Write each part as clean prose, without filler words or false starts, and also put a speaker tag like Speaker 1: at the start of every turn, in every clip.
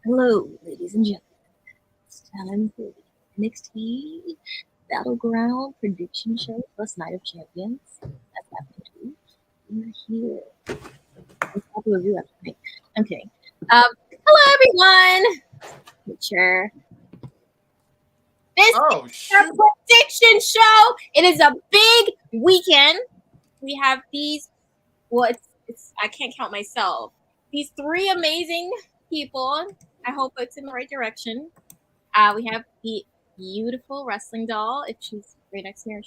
Speaker 1: Hello, ladies and gentlemen. It's time for the NXT Battle Ground prediction show plus Night of Champions. That's happening too. We're here. There's a couple of you actually. Okay. Hello everyone. Sure. This
Speaker 2: Oh,
Speaker 1: is our prediction show. It is a big weekend. We have these. Well, it's I can't count myself. These three amazing people. I hope it's in the right direction. We have the beautiful wrestling doll, if she's right next to me.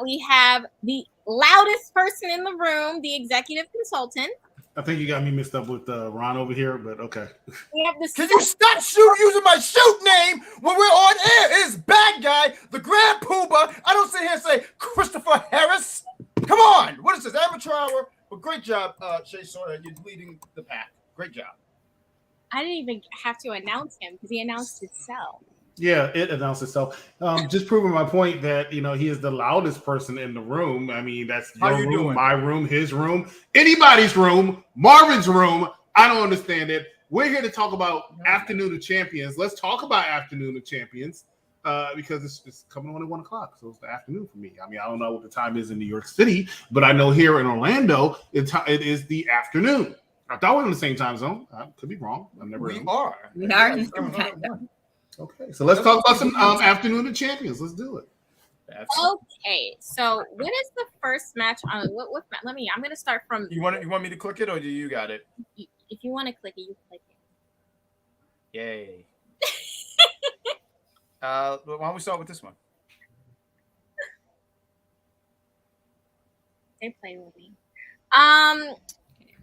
Speaker 1: We have the loudest person in the room, the executive consultant.
Speaker 3: I think you got me mixed up with Ron over here, but okay.
Speaker 1: We have the
Speaker 2: Can you stop using my shoot name when we're on air? It's bad guy, the Grand Poobah. I don't sit here and say Christopher Harris. Come on. What is this? Amateur hour? Well, great job, Shay Sawyer. You're leading the pack. Great job.
Speaker 1: I didn't even have to announce him because he announced himself.
Speaker 3: Yeah, it announced itself. Just proving my point that he is the loudest person in the room. I mean, that's your room, doing? My room, his room, anybody's room, Marvin's room. I don't understand it. We're here to talk about Afternoon of Champions. Let's talk about Afternoon of Champions because it's coming on at 1 o'clock, so it's the afternoon for me. I mean, I don't know what the time is in New York City, but I know here in Orlando it is the afternoon. I thought we were in the same time zone. I could be wrong.
Speaker 2: We are
Speaker 1: in the same time zone.
Speaker 3: Okay, so let's talk about some Afternoon of Champions. Let's do it.
Speaker 1: Okay, so what is the first match on? What let me. I'm gonna start from.
Speaker 2: You want me to click it or do you got it?
Speaker 1: If you want to click it, you click it.
Speaker 2: Yay! Why don't we start with this one?
Speaker 1: They play with me.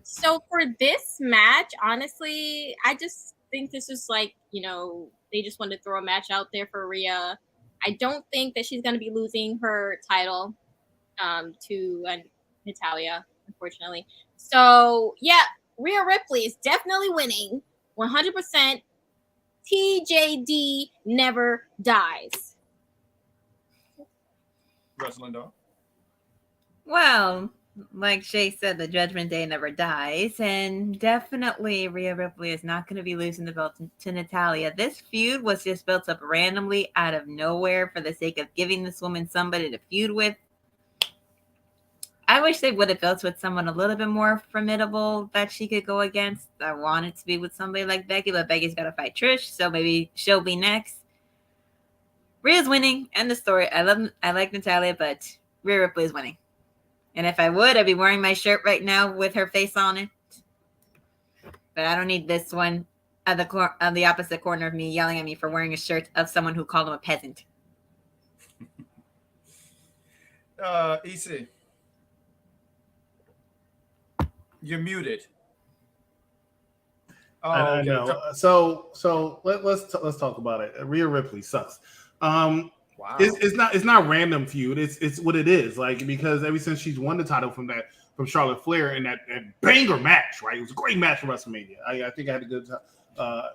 Speaker 1: So for this match, honestly, I just think this is like, they just wanted to throw a match out there for Rhea. I don't think that she's going to be losing her title to Natalya, unfortunately. So, yeah, Rhea Ripley is definitely winning 100%. TJD never dies.
Speaker 2: Wrestling dog.
Speaker 4: Well, like Shay said, the Judgment Day never dies, and definitely Rhea Ripley is not going to be losing the belt to Natalya. This feud was just built up randomly out of nowhere for the sake of giving this woman somebody to feud with. I wish they would have built with someone a little bit more formidable that she could go against. I want it to be with somebody like Becky, but Becky's got to fight Trish, so maybe she'll be next. Rhea's winning, end the story. I like Natalya, but Rhea Ripley is winning. And if I would, I'd be wearing my shirt right now with her face on it. But I don't need this one on the opposite corner of me yelling at me for wearing a shirt of someone who called him a peasant.
Speaker 2: EC. You're muted.
Speaker 3: Oh, I know. So let's talk about it. Rhea Ripley sucks. Wow. It's not random feud. It's what it is. Like, because ever since she's won the title from Charlotte Flair in that banger match, right? It was a great match for WrestleMania. I think I had a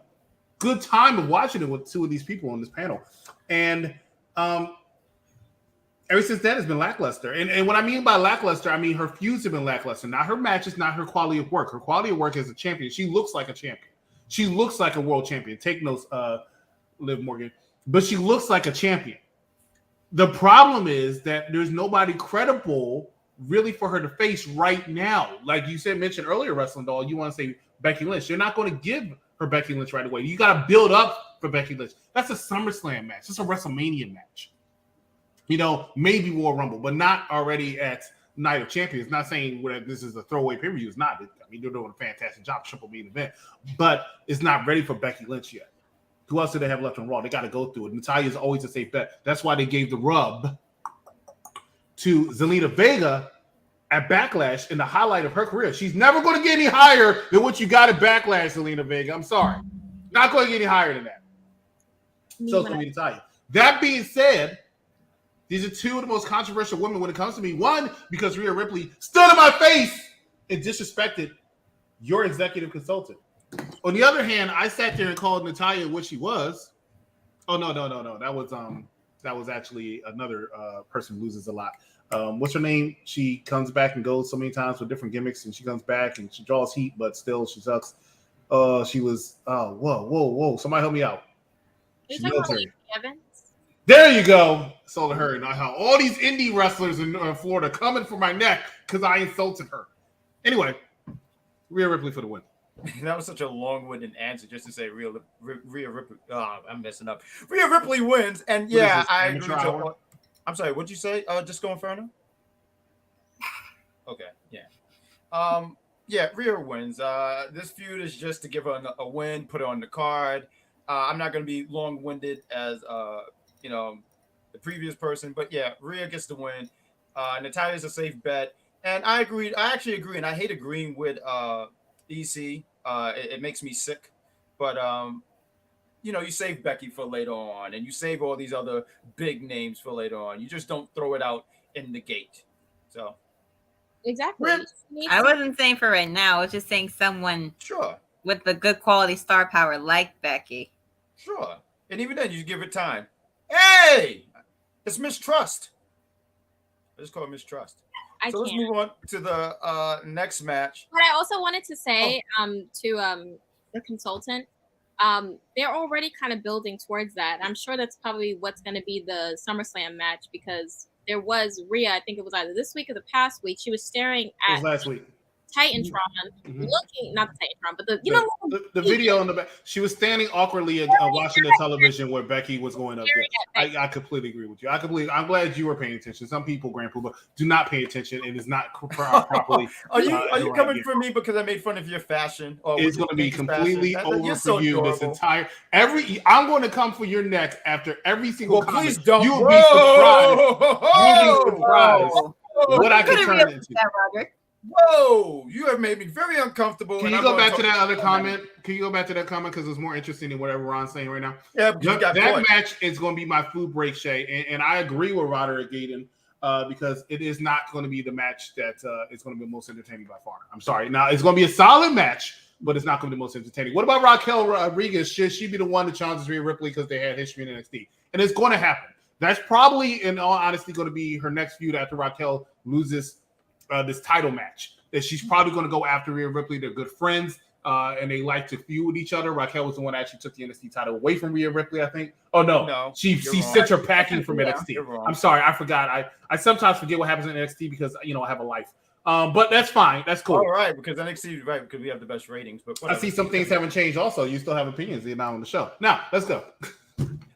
Speaker 3: good time of watching it with two of these people on this panel. And ever since then, it's been lackluster. And what I mean by lackluster, I mean her feuds have been lackluster. Not her matches, not her quality of work. Her quality of work as a champion. She looks like a champion. She looks like a world champion. Take notes, Liv Morgan. But she looks like a champion. The problem is that there's nobody credible really for her to face right now. Like you mentioned earlier, Wrestling Doll, you want to say Becky Lynch. You're not going to give her Becky Lynch right away. You got to build up for Becky Lynch. That's a SummerSlam match. That's a WrestleMania match. Maybe Royal Rumble, but not already at Night of Champions. Not saying this is a throwaway pay-per-view. It's not. I mean, they're doing a fantastic job, triple main event, but it's not ready for Becky Lynch yet. Who else do they have left on Raw? They got to go through it. Natalya is always a safe bet. That's why they gave the rub to Zelina Vega at Backlash in the highlight of her career. She's never going to get any higher than what you got at Backlash, Zelina Vega. I'm sorry. Not going to get any higher than that. So it's going to be Natalya. That being said, these are two of the most controversial women when it comes to me. One, because Rhea Ripley stood in my face and disrespected your executive consultant. On the other hand, I sat there and called Natalya what she was. Oh no. That was actually another person who loses a lot. What's her name? She comes back and goes so many times with different gimmicks, and she comes back and she draws heat, but still she sucks. She was. Oh, whoa! Somebody help me out. She's
Speaker 1: You're talking about
Speaker 3: military.
Speaker 1: Lacey Evans?
Speaker 3: There you go. Sold her. And how all these indie wrestlers in Florida coming for my neck because I insulted her. Anyway, Rhea Ripley for the win.
Speaker 2: That was such a long-winded answer just to say Rhea Ripley. Oh, I'm messing up. Rhea Ripley wins, and yeah, I agree. I'm sorry. What'd you say? Disco Inferno. Okay. Yeah. Yeah. Rhea wins. This feud is just to give her a win, put her on the card. I'm not going to be long-winded as the previous person, but yeah, Rhea gets the win. Natalia's a safe bet, and I agreed. I actually agree, and I hate agreeing with EC. It makes me sick, but you save Becky for later on, and you save all these other big names for later on. You just don't throw it out in the gate. So
Speaker 1: Exactly.
Speaker 4: I wasn't saying for right now. I was just saying someone with the good quality star power like Becky.
Speaker 2: Sure, and even then, you give it time. Hey, it's mistrust. I just call it mistrust. Let's move on to the next match.
Speaker 1: But I also wanted to say to the consultant, they're already kind of building towards that. I'm sure that's probably what's going to be the SummerSlam match, because there was Rhea, I think it was either this week or the past week, she was staring at
Speaker 3: last week.
Speaker 1: Titantron, looking, not the Titantron, but
Speaker 3: the video in the back. She was standing awkwardly watching the television where Becky was going up there. I completely agree with you. I'm glad you were paying attention. Some people, Grand Pooba, do not pay attention and is not properly.
Speaker 2: Are you coming for me because I made fun of your fashion?
Speaker 3: It's going to be completely over for you. This entire I'm going to come for your neck after every single comment.
Speaker 2: Please don't.
Speaker 3: You will be surprised. You will be surprised what I can turn into.
Speaker 2: Whoa! You have made me very uncomfortable.
Speaker 3: Can you go back to that other comment? Can you go back to that comment because it's more interesting than whatever Ron's saying right now?
Speaker 2: Yeah,
Speaker 3: that match is going to be my food break, Shay, and I agree with Roderick Gaten because it is not going to be the match that is going to be the most entertaining by far. I'm sorry. Now it's going to be a solid match, but it's not going to be the most entertaining. What about Raquel Rodriguez? Should she be the one that challenges Rhea Ripley because they had history in NXT? And it's going to happen. That's probably, in all honesty, going to be her next feud after Raquel loses this title match. That she's probably going to go after Rhea Ripley. They're good friends, and they like to feud with each other. Raquel was the one that actually took the NXT title away from Rhea Ripley, I think. Oh, no. She sent her packing from NXT. I'm sorry. I forgot. I sometimes forget what happens in NXT because, I have a life. But that's fine. That's cool.
Speaker 2: All right, because NXT, right, because we have the best ratings. But
Speaker 3: I see some things haven't changed also. You still have opinions. You're not on the show. Now, let's go.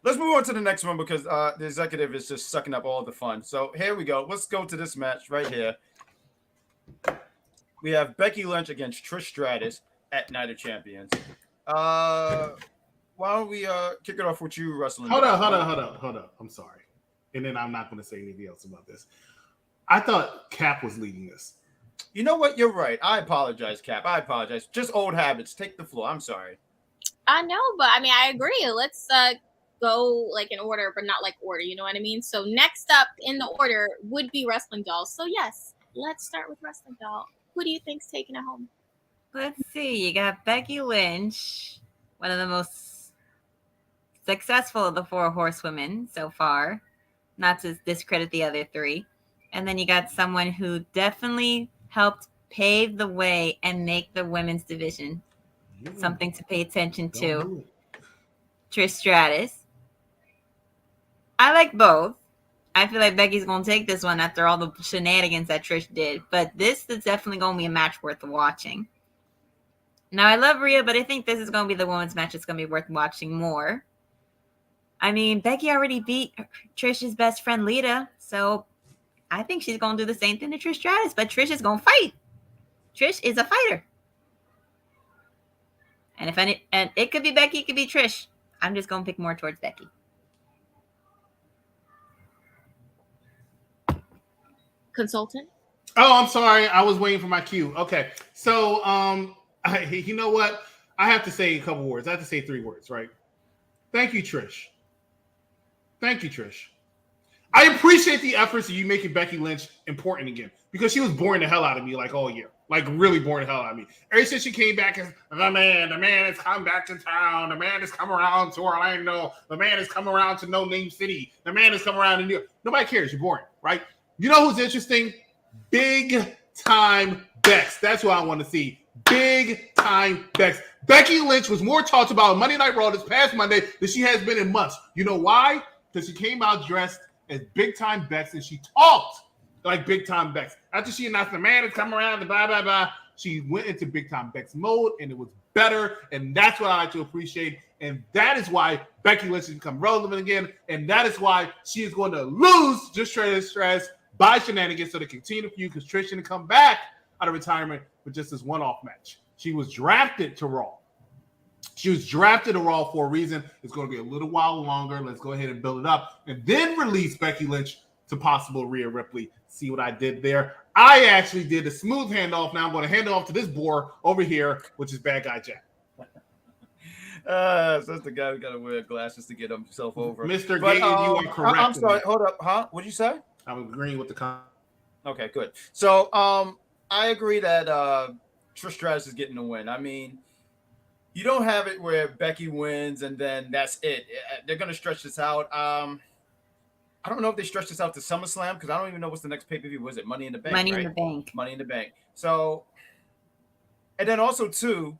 Speaker 2: Let's move on to the next one because the executive is just sucking up all the fun. So here we go. Let's go to this match right here. We have Becky Lynch against Trish Stratus at Night of Champions. Why don't we kick it off with you, wrestling?
Speaker 3: Hold on. I'm sorry. And then I'm not going to say anything else about this. I thought Cap was leading this.
Speaker 2: You know what? You're right. I apologize, Cap. I apologize. Just old habits. Take the floor. I'm sorry.
Speaker 1: I know, but I mean, I agree. Let's go like in order, but not like order. You know what I mean? So next up in the order would be Wrestling Doll. So yes, let's start with Wrestling Doll. Who do you think's taking it home?
Speaker 4: Let's see. You got Becky Lynch, one of the most successful of the four horsewomen so far, not to discredit the other three. And then you got someone who definitely helped pave the way and make the women's division something to pay attention to. Trish Stratus. I like both. I feel like Becky's going to take this one after all the shenanigans that Trish did. But this is definitely going to be a match worth watching. Now, I love Rhea, but I think this is going to be the women's match that's going to be worth watching more. I mean, Becky already beat Trish's best friend, Lita. So I think she's going to do the same thing to Trish Stratus. But Trish is going to fight. Trish is a fighter. And it could be Becky, it could be Trish. I'm just going to pick more towards Becky.
Speaker 1: Consultant?
Speaker 3: Oh, I'm sorry. I was waiting for my cue. Okay. So, you know what? I have to say a couple words. I have to say 3 words, right? Thank you, Trish. Thank you, Trish. I appreciate the efforts of you making Becky Lynch important again because she was boring the hell out of me like all year. Like really boring the hell out of me. Ever since she came back as the man has come back to town. The man has come around to Orlando. The man has come around to No Name City. The man has come around to New York. Nobody cares. You're boring, right? You know who's interesting? Big time Bex. That's what I want to see. Big time Bex. Becky Lynch was more talked about on Monday Night Raw this past Monday than she has been in months. You know why? Because she came out dressed as big time Bex and she talked like big time Bex. After she announced the man has come around and blah, blah, blah, she went into big time Bex mode and it was better. And that's what I like to appreciate. And that is why Becky Lynch has become relevant again. And that is why she is going to lose just stress by shenanigans so they continue to feud because Trish didn't come back out of retirement with just this one-off match. She was drafted to Raw. She was drafted to Raw for a reason. It's going to be a little while longer. Let's go ahead and build it up and then release Becky Lynch to possible Rhea Ripley. See what I did there? I actually did a smooth handoff. Now I'm going to hand it off to this boar over here, which is Bad Guy Jack.
Speaker 2: So that's the guy who got to wear glasses to get himself over.
Speaker 3: Mr. Gaten, you are correct.
Speaker 2: I'm sorry. Hold up. Huh? What'd you say?
Speaker 3: I'm agreeing with the comment.
Speaker 2: Okay, good. So I agree that Trish Stratus is getting the win. I mean, you don't have it where Becky wins and then that's it. They're going to stretch this out. I don't know if they stretch this out to SummerSlam because I don't even know what's the next pay-per-view. Was it Money in the Bank?
Speaker 4: Money
Speaker 2: right?
Speaker 4: in the Bank.
Speaker 2: Money in the Bank. So, and then also too,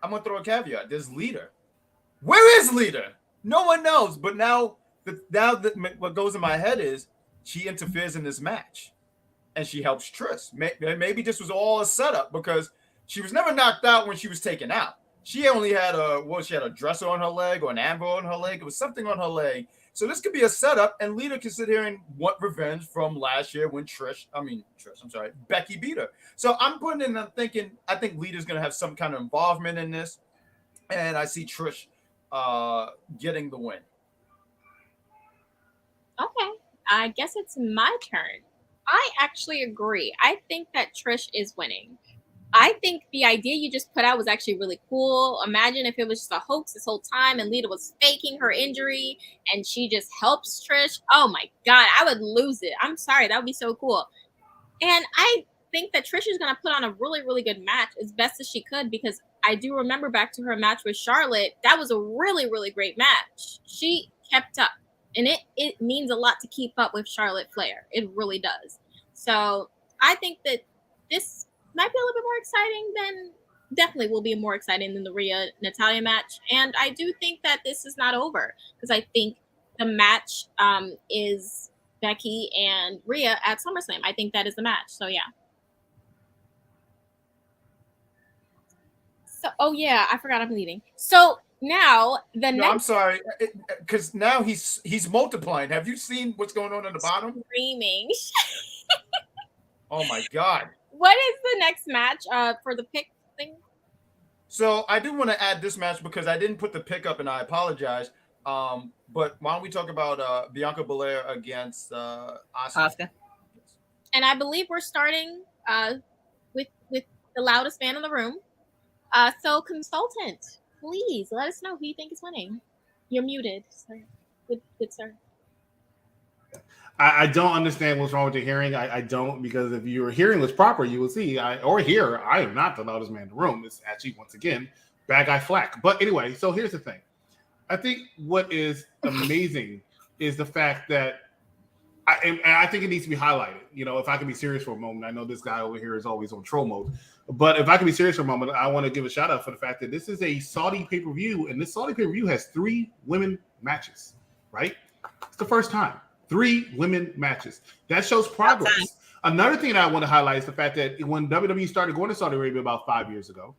Speaker 2: I'm gonna throw a caveat. There's Lita. Where is Lita? No one knows. But now what goes in my head is she interferes in this match, and she helps Trish. Maybe this was all a setup because she was never knocked out when she was taken out. She only had a dresser on her leg or an anvil on her leg. It was something on her leg. So this could be a setup, and Lita can sit here and want revenge from last year when Becky beat her. So I'm putting in, I'm thinking, I think Lita's going to have some kind of involvement in this, and I see Trish getting the win.
Speaker 1: Okay, I guess it's my turn. I actually agree. I think that Trish is winning. I think the idea you just put out was actually really cool. Imagine if it was just a hoax this whole time and Lita was faking her injury and she just helps Trish. Oh my God, I would lose it. I'm sorry. That would be so cool. And I think that Trish is going to put on a really, really good match as best as she could because I do remember back to her match with Charlotte. That was a really, really great match. She kept up. And it means a lot to keep up with Charlotte Flair. It really does. So I think that this might be a little bit more exciting definitely will be more exciting than the Rhea Natalya match. And I do think that this is not over because I think the match is Becky and Rhea at SummerSlam. I think that is the match. So yeah. So I forgot I'm leaving. So now
Speaker 2: I'm sorry, because now he's multiplying. Have you seen what's going on the bottom?
Speaker 1: Screaming.
Speaker 2: Oh my God.
Speaker 1: What is the next match for the pick thing? So
Speaker 2: I do want to add this match because I didn't put the pick up and I apologize. But why don't we talk about Bianca Belair against Asuka?
Speaker 1: And I believe we're starting with the loudest man in the room. So consultant, please let us know who you think is winning. You're muted, sir. Good sir.
Speaker 3: I don't understand what's wrong with your hearing. I don't, because if your hearing was proper, you would see I am not the loudest man in the room. It's actually, once again, Bad Guy Flack. But anyway, so here's the thing. I think what is amazing is the fact that I think it needs to be highlighted. You know, if I can be serious for a moment, I know this guy over here is always on troll mode. But if I can be serious for a moment, I want to give a shout out for the fact that this is a Saudi pay-per-view, and this Saudi pay-per-view has 3 women matches, right? It's the first time. 3 women matches. That shows progress. Another thing that I want to highlight is the fact that when WWE started going to Saudi Arabia about 5 years ago,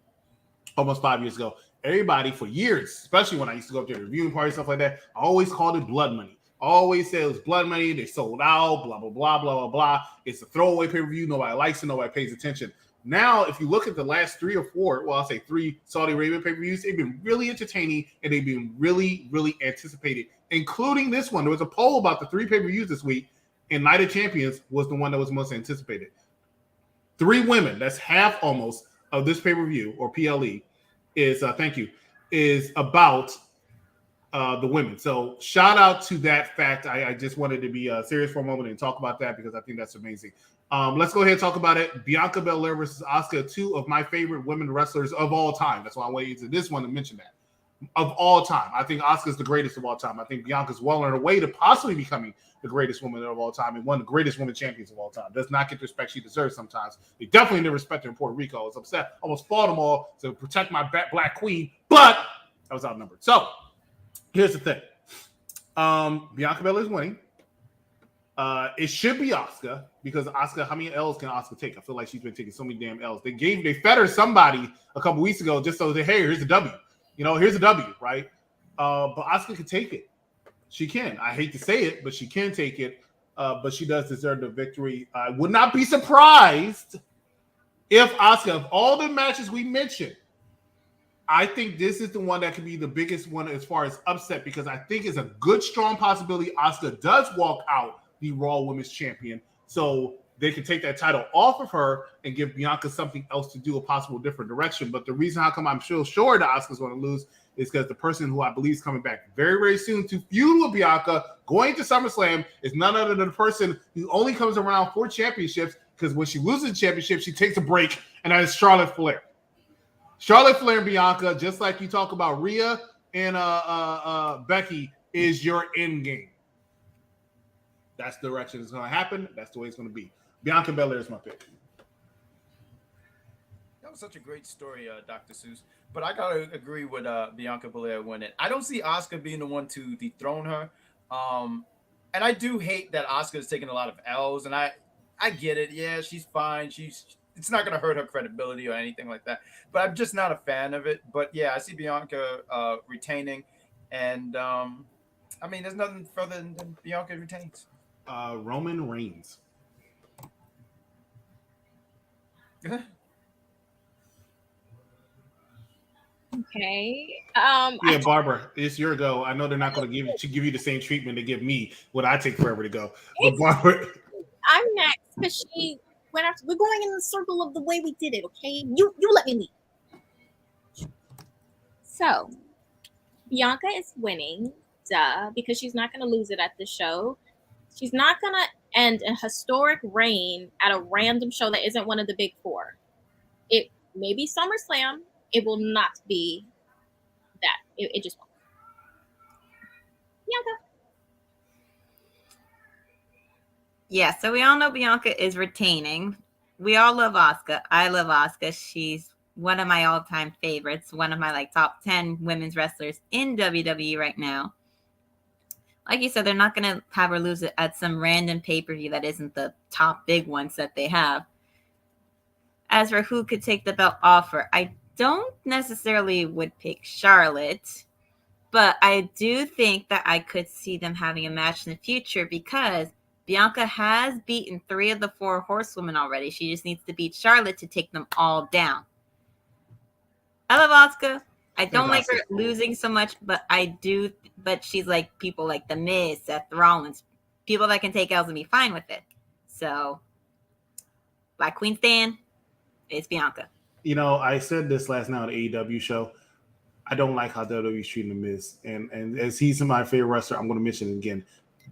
Speaker 3: almost 5 years ago, everybody for years, especially when I used to go up there to viewing parties, stuff like that, I always called it blood money. Always said it was blood money. They sold out, blah, blah, blah, blah, blah, blah. It's a throwaway pay-per-view. Nobody likes it. Nobody pays attention. Now, if you look at the last 3 or 4, well, I'll say 3 Saudi Arabia pay-per-views, they've been really entertaining and they've been really, really anticipated, including this one. There was a poll about the 3 pay-per-views this week, and Night of Champions was the one that was most anticipated. 3 women, that's half almost of this pay-per-view, or PLE, is about the women. So shout out to that fact. I just wanted to be serious for a moment and talk about that because I think that's amazing. Let's go ahead and talk about it. Bianca Belair versus Asuka, 2 of my favorite women wrestlers of all time. That's why I waited to this one to mention that. of all time. I think Asuka's the greatest of all time. I think Bianca's well on her way to possibly becoming the greatest woman of all time and one of the greatest women champions of all time. Does not get the respect she deserves sometimes. They definitely didn't respect her in Puerto Rico. I was upset. Almost fought them all to protect my black queen, but I was outnumbered. So here's the thing. Bianca Belair is winning. It should be Asuka because Asuka, how many L's can Asuka take? I feel like she's been taking so many damn L's. They fed her somebody a couple weeks ago just so that, hey, here's a W. Here's a W, right? But Asuka can take it. She can. I hate to say it, but she can take it. But she does deserve the victory. I would not be surprised if Asuka, of all the matches we mentioned, I think this is the one that could be the biggest one as far as upset because I think it's a good, strong possibility Asuka does walk out the Raw Women's Champion. So they can take that title off of her and give Bianca something else to do, a possible different direction. But the reason how come I'm sure that Asuka's going to lose is because the person who I believe is coming back very, very soon to feud with Bianca going to SummerSlam is none other than the person who only comes around for championships because when she loses the championship, she takes a break, and that is Charlotte Flair. Charlotte Flair and Bianca, just like you talk about Rhea and Becky, is your end game. That's the direction it's going to happen. That's the way it's going to be. Bianca Belair is my pick.
Speaker 2: That was such a great story, Dr. Seuss. But I got to agree with Bianca Belair winning. I don't see Asuka being the one to dethrone her. And I do hate that Asuka is taking a lot of L's. And I get it. Yeah, she's fine. It's not going to hurt her credibility or anything like that. But I'm just not a fan of it. But, yeah, I see Bianca retaining. And, there's nothing further than Bianca retains.
Speaker 3: Roman Reigns.
Speaker 1: Okay.
Speaker 3: Yeah, Barbara, it's your go. I know they're not going to give you the same treatment they give me when I take forever to go. But Barbara,
Speaker 1: I'm next because she went after. We're going in the circle of the way we did it. Okay, you let me lead. So Bianca is winning, because she's not going to lose it at the show. She's not going to end a historic reign at a random show that isn't one of the big four. It may be SummerSlam. It will not be that. It just won't. Bianca.
Speaker 4: Yeah, so we all know Bianca is retaining. We all love Asuka. I love Asuka. She's one of my all-time favorites, one of my top 10 women's wrestlers in WWE right now. Like you said, they're not going to have her lose it at some random pay-per-view that isn't the top big ones that they have. As for who could take the belt off her, I don't necessarily would pick Charlotte, but I do think that I could see them having a match in the future because Bianca has beaten 3 of the 4 horsewomen already. She just needs to beat Charlotte to take them all down. I love Asuka. I don't like her losing so much, but she's like people like The Miz, Seth Rollins, people that can take L's and be fine with it. So, Black Queen Stan, it's Bianca.
Speaker 3: I said this last night on the AEW show. I don't like how WWE's treating The Miz. And as he's my favorite wrestler, I'm going to mention it again.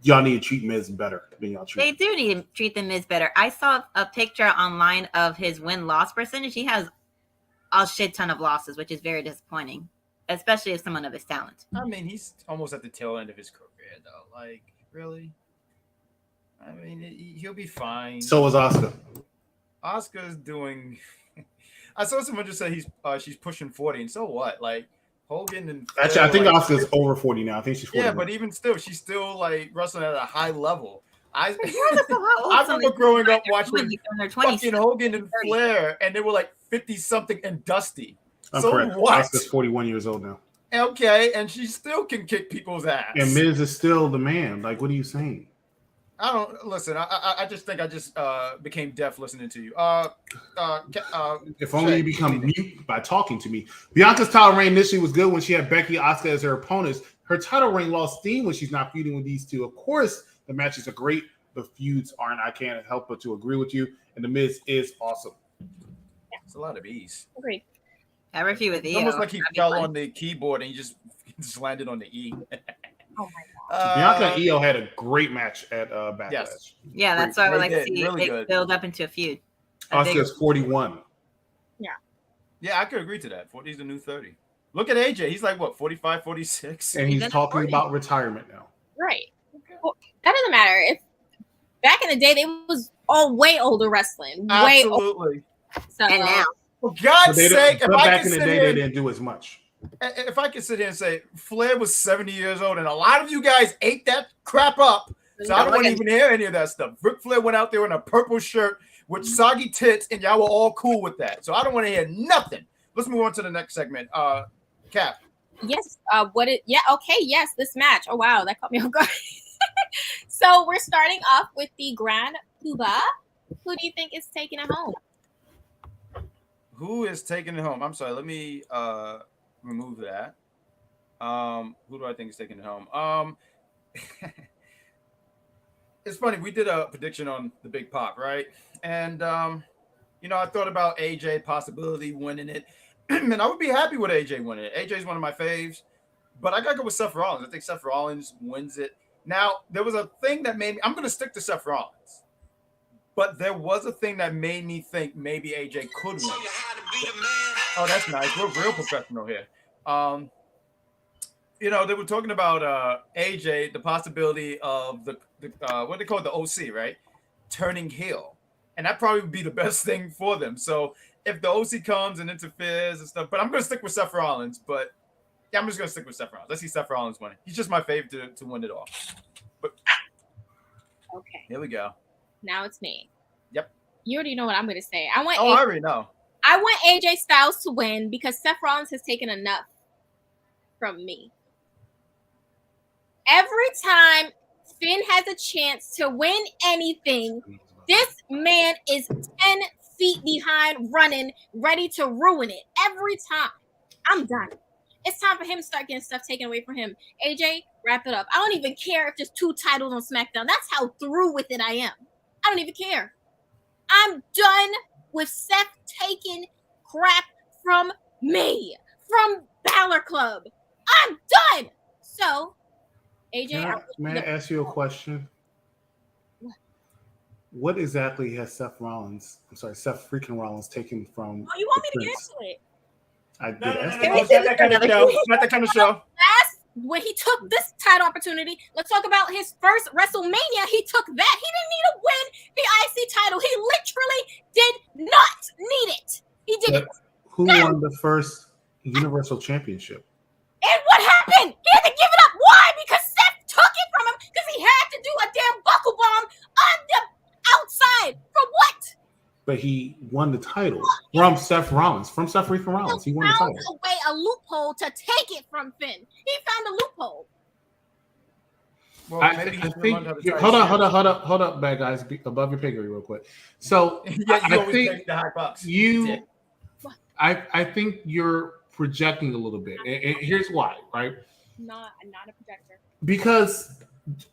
Speaker 3: Y'all need to treat Miz better than y'all treat.
Speaker 4: They do need to treat The Miz better. I saw a picture online of his win-loss percentage. He has a shit ton of losses, which is very disappointing, especially as someone of his talent.
Speaker 2: He's almost at the tail end of his career, though. Really? He'll be fine.
Speaker 3: So is Asuka.
Speaker 2: Asuka's doing... I saw someone just say she's pushing 40, and so what? Hogan and...
Speaker 3: Actually, I think Asuka's over 40 now. I think she's 40.
Speaker 2: Yeah, but even still, she's still, wrestling at a high level. I
Speaker 4: I
Speaker 2: remember growing up watching fucking Hogan and
Speaker 4: 30.
Speaker 2: Flair, and they were 50-something and dusty.
Speaker 3: I'm
Speaker 2: so
Speaker 3: correct.
Speaker 2: what?
Speaker 3: Asuka's 41 years old now.
Speaker 2: Okay, and she still can kick people's ass.
Speaker 3: And Miz is still the man. What are you saying?
Speaker 2: I don't listen. I just think I just became deaf listening to you.
Speaker 3: If only you become mute by talking to me. Bianca's title reign initially was good when she had Becky Asuka as her opponents. Her title reign lost steam when she's not feuding with these two. Of course, the matches are great. The feuds aren't. I can't help but to agree with you. And The Miz is awesome.
Speaker 1: Yeah.
Speaker 2: It's a lot of ease.
Speaker 1: Agreed.
Speaker 4: I refuse with
Speaker 2: It's almost like he fell on the keyboard and he just landed on the E.
Speaker 1: Oh my God.
Speaker 3: Bianca and Io had a great match at Backlash.
Speaker 2: Yes.
Speaker 4: Yeah, that's why I would like to see
Speaker 2: really
Speaker 4: it build up into a feud.
Speaker 3: Asuka's 41.
Speaker 2: Yeah, I could agree to that. 40 is the new 30. Look at AJ. He's like, what, 45, 46?
Speaker 3: And he's
Speaker 4: Even
Speaker 3: talking
Speaker 4: 40.
Speaker 3: about retirement now.
Speaker 1: Right. Well, that doesn't matter. If back in the day, they was all way older wrestling. Way older.
Speaker 2: Absolutely.
Speaker 1: So,
Speaker 4: And now.
Speaker 2: For God's sake, if I
Speaker 3: back
Speaker 2: can
Speaker 3: in the
Speaker 2: sit
Speaker 3: day,
Speaker 2: here
Speaker 3: they didn't do as much.
Speaker 2: if I could sit here and say Flair was 70 years old, and a lot of you guys ate that crap up, so I don't want to even hear any of that stuff. Ric Flair went out there in a purple shirt with soggy tits, and y'all were all cool with that. So I don't want to hear nothing. Let's move on to the next segment. Cap.
Speaker 1: yes. Okay. Yes. This match. Oh wow, that caught me off guard. So we're starting off with the Grand Puba. Who do you think is taking it home?
Speaker 2: Who is taking it home? I'm sorry. Let me remove that. Who do I think is taking it home? It's funny. We did a prediction on the Big Pop, right? And I thought about AJ possibility winning it, and I would be happy with AJ winning it. AJ is one of my faves, but I gotta go with Seth Rollins. I think Seth Rollins wins it. Now, there was a thing that made me. I'm going to stick to Seth Rollins, but there was a thing that made me think maybe AJ could win. Oh, that's nice. We're real professional here. They were talking about AJ, the possibility of the what they call it, the OC, right? Turning heel, and that probably would be the best thing for them. So if the OC comes and interferes and stuff, but I'm going to stick with Seth Rollins, but. Yeah, I'm just going to stick with Seth Rollins. Let's see Seth Rollins winning. He's just my favorite to win it all. But
Speaker 1: Okay.
Speaker 2: Here we go.
Speaker 1: Now it's me.
Speaker 2: Yep.
Speaker 1: You already know what I'm going to say. I
Speaker 2: I already know.
Speaker 1: I want AJ Styles to win because Seth Rollins has taken enough from me. Every time Finn has a chance to win anything, this man is 10 feet behind running, ready to ruin it. Every time. I'm done. It's time for him to start getting stuff taken away from him. AJ, wrap it up. I don't even care if there's 2 titles on SmackDown. That's how through with it I am. I don't even care. I'm done with Seth taking crap from me, from Balor Club. I'm done. So, AJ,
Speaker 3: may I ask you a question? What exactly has Seth freaking Rollins taken from?
Speaker 1: Oh, you want me to get into it?
Speaker 3: I did ask.
Speaker 2: It's not that kind of show. It's not that kind of show.
Speaker 1: When he took this title opportunity, let's talk about his first WrestleMania. He took that. He didn't need to win the IC title. He literally did not need it. He didn't.
Speaker 3: Who won the first Universal Championship?
Speaker 1: And what happened? He had to give it up. Why? Because Seth took it from him because he had to do a damn buckle bomb on the outside. For what?
Speaker 3: But he won the title from Seth Rollins. From Seth freaking Rollins. He won the title.
Speaker 1: Found a loophole to take it from Finn. He found a loophole.
Speaker 2: Well,
Speaker 3: I think hold up, bad guys, above your piggery real quick. So I think
Speaker 2: the high bucks.
Speaker 3: I think you're projecting a little bit. And here's why, right?
Speaker 1: Not a projector.
Speaker 3: Because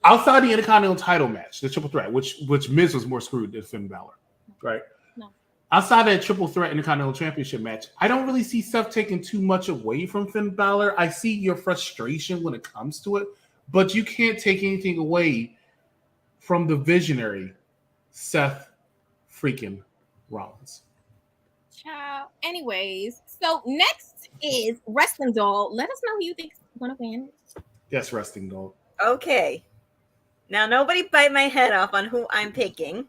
Speaker 3: outside the Intercontinental title match, the triple threat, which Miz was more screwed than Finn Balor, right?
Speaker 1: No.
Speaker 3: Outside that triple threat Intercontinental Championship match, I don't really see Seth taking too much away from Finn Balor. I see your frustration when it comes to it, but you can't take anything away from the visionary Seth freaking Rollins.
Speaker 1: Ciao. Anyways, so next is Wrestling Doll. Let us know who you think is going to win.
Speaker 3: Yes, Wrestling Doll.
Speaker 4: Okay. Now, nobody bite my head off on who I'm picking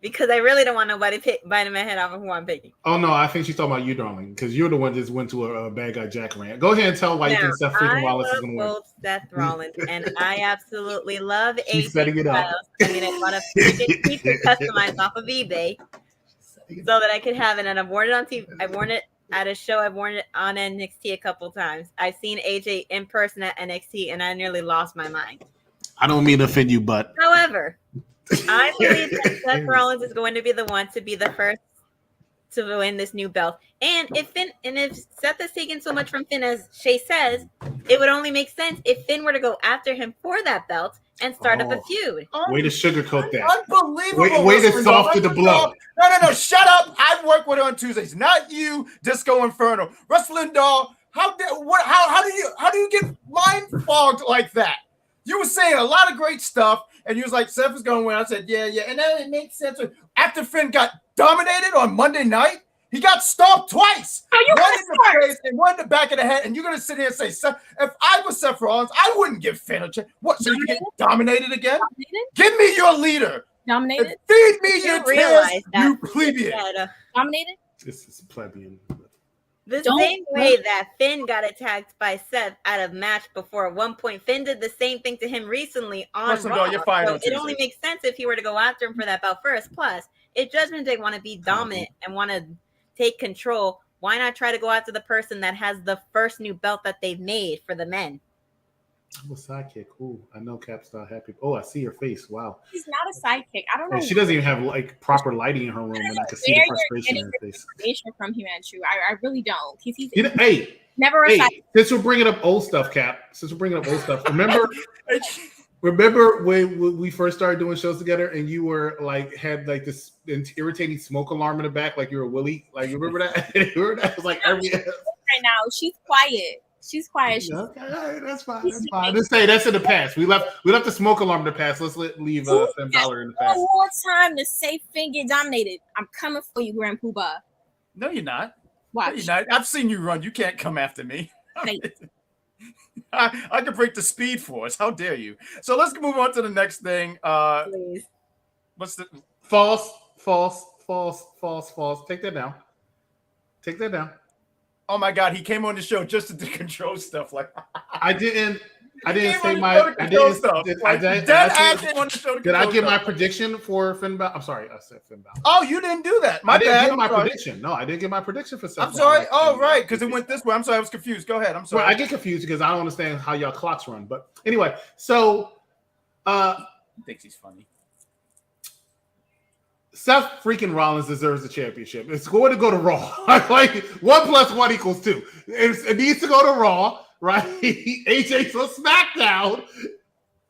Speaker 4: because I really don't want nobody biting my head off on who I'm picking.
Speaker 3: Oh, no, I think she's talking about you, darling, because you're the one that just went to a bad guy Jack rant. Go ahead and tell why you think Seth freaking Rollins is going to win.
Speaker 4: Seth Rollins, and I absolutely love
Speaker 3: She's setting it up.
Speaker 4: I mean, I bought a piece customized off of eBay so that I could have it, and I've worn it on TV. I've worn it at a show. I've worn it on NXT a couple times. I've seen AJ in person at NXT, and I nearly lost my mind.
Speaker 3: I don't mean to offend you, but
Speaker 4: however, I believe that Seth Rollins is going to be the one to be the first to win this new belt. And if Seth is taking so much from Finn, as Shay says, it would only make sense if Finn were to go after him for that belt and start up a feud.
Speaker 3: Way to sugarcoat that.
Speaker 2: Unbelievable.
Speaker 3: Way to soften the blow.
Speaker 2: No. Shut up. I work with her on Tuesdays. Not you, Disco Inferno. Wrestling Doll. How do you get mind fogged like that? You were saying a lot of great stuff, and you was like, Seth is going to win. I said, yeah. And then it makes sense. After Finn got dominated on Monday night, he got stomped twice.
Speaker 1: Oh, you
Speaker 2: One
Speaker 1: gotta
Speaker 2: in the
Speaker 1: start.
Speaker 2: face and one in the back of the head, and you're gonna sit here and say, Seth, if I was Seth Rollins, I wouldn't give Finn a chance. What? So you get dominated again?
Speaker 1: Dominated?
Speaker 2: Give me your leader.
Speaker 1: Dominated?
Speaker 2: And feed me your
Speaker 4: realize
Speaker 2: tears,
Speaker 4: that
Speaker 2: you plebeian.
Speaker 1: Dominated?
Speaker 3: This is plebeian.
Speaker 4: The
Speaker 1: Don't
Speaker 4: same way that Finn got attacked by Seth out of match before, at one point, Finn did the same thing to him recently on
Speaker 2: Listen,
Speaker 4: Raw.
Speaker 2: dog, you're fired
Speaker 4: So
Speaker 2: on
Speaker 4: it only
Speaker 2: Tuesday.
Speaker 4: makes sense if he were to go after him for that belt first. Plus, if Judgment Day want to be dominant and want to take control, why not try to go after the person that has the first new belt that they've made for the men?
Speaker 3: I'm a sidekick. Ooh, I know Cap's not happy. Oh, I see your face. Wow.
Speaker 1: He's not a sidekick. I don't know.
Speaker 3: And she doesn't even have like proper lighting in her room, and I can see the
Speaker 1: where
Speaker 3: frustration
Speaker 1: you're
Speaker 3: in her
Speaker 1: getting
Speaker 3: face.
Speaker 1: information from Himanshu. I really don't. He's
Speaker 3: Hey,
Speaker 1: never a
Speaker 3: hey,
Speaker 1: sidekick.
Speaker 3: since we're bringing up old stuff, Cap. Since we're bringing up old stuff, remember when we first started doing shows together, and you were like had like this irritating smoke alarm in the back, like you were Willie. Like you remember that? Remember that? It was like every.
Speaker 1: Right now, she's quiet. She's quiet. She's
Speaker 3: Okay, all right, that's fine. That's fine. Just say that's in the past. We left the smoke alarm in the past. Let's leave Finn Balor in the past.
Speaker 1: one more time to say Finn get dominated. I'm coming for you, Grand Poobah.
Speaker 2: No, you're not.
Speaker 1: Watch.
Speaker 2: No, you're not. I've seen you run. You can't come after me.
Speaker 1: Say,
Speaker 2: I can break the speed force. How dare you? So let's move on to the next thing.
Speaker 4: Please.
Speaker 2: What's the
Speaker 3: False. Take that down.
Speaker 2: Oh my God, he came on the show just to control stuff. Like
Speaker 3: I didn't
Speaker 2: he
Speaker 3: say
Speaker 2: came on the
Speaker 3: my.
Speaker 2: show to
Speaker 3: I
Speaker 2: control
Speaker 3: didn't.
Speaker 2: stuff.
Speaker 3: Did
Speaker 2: Like,
Speaker 3: I
Speaker 2: dead ass came on the show to
Speaker 3: Did I
Speaker 2: control
Speaker 3: give my
Speaker 2: stuff.
Speaker 3: prediction for Finn Balor? I'm sorry, I said Finn Balor.
Speaker 2: Oh, you didn't do that.
Speaker 3: I didn't
Speaker 2: bad.
Speaker 3: give my
Speaker 2: I'm sorry.
Speaker 3: prediction. No, I didn't give my prediction for Seth.
Speaker 2: I'm sorry.
Speaker 3: Balor.
Speaker 2: Oh, right, because it went this way. I'm sorry, I was confused. Go ahead. I'm sorry.
Speaker 3: Well, I get confused because I don't understand how y'all clocks run. But anyway, so
Speaker 2: He thinks he's funny.
Speaker 3: Seth freaking Rollins deserves the championship. It's going to go to Raw. Like 1 + 1 = 2. It needs to go to Raw, right? AJ's on SmackDown.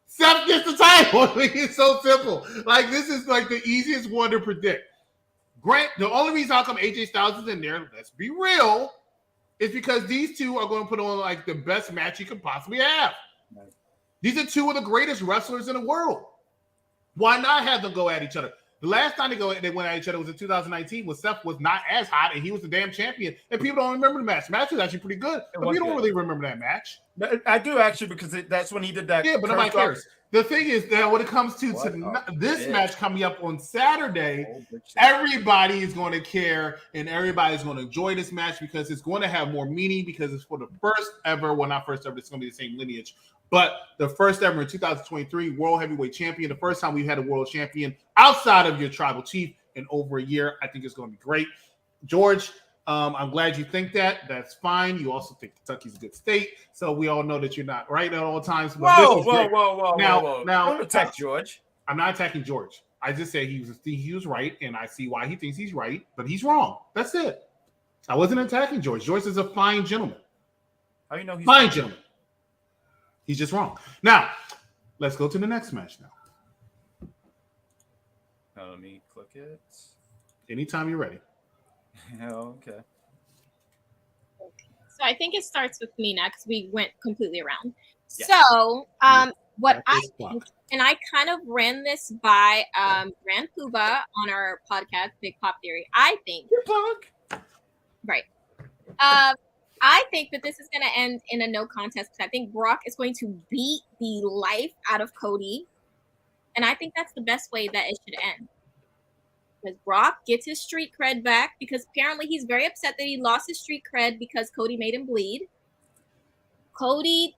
Speaker 3: Seth gets the title. I mean, it's so simple. Like this is like the easiest one to predict. Grant, the only reason how come AJ Styles is in there, let's be real, is because these two are going to put on like the best match you can possibly have.
Speaker 2: Right.
Speaker 3: These are two of the greatest wrestlers in the world. Why not have them go at each other? The last time they went at each other was in 2019 when Seth was not as hot and he was the damn champion. And people don't remember the match. The match was actually pretty good, but we don't really remember that match.
Speaker 2: I do actually because that's when he did that.
Speaker 3: Yeah, but nobody cares. The thing is that when it comes to this match coming up on Saturday, everybody is going to care and everybody's going to enjoy this match because it's going to have more meaning because it's for the first ever, well, not first ever, it's going to be the same lineage, but the first ever in 2023 World Heavyweight Champion, the first time we've had a world champion outside of your tribal chief in over a year. I think it's going to be great. George, I'm glad you think that. That's fine. You also think Kentucky's a good state, so we all know that you're not right at all times. But
Speaker 2: Whoa.
Speaker 3: Now,
Speaker 2: don't attack George.
Speaker 3: I'm not attacking George. I just said he was right, and I see why he thinks he's right, but he's wrong. That's it. I wasn't attacking George. George is a fine gentleman.
Speaker 2: How you know he's
Speaker 3: fine gentleman? He's just wrong. Now, let's go to the next match now.
Speaker 2: Let me click it.
Speaker 3: Anytime you're ready.
Speaker 2: Okay.
Speaker 1: So I think it starts with me now because we went completely around.
Speaker 2: Yes.
Speaker 1: So what I think, and I kind of ran this by Grand Poobah on our podcast, Big Pop Theory. I think right. I think that this is going to end in a no contest because I think Brock is going to beat the life out of Cody, and I think that's the best way that it should end. Because Brock gets his street cred back because apparently he's very upset that he lost his street cred because Cody made him bleed. Cody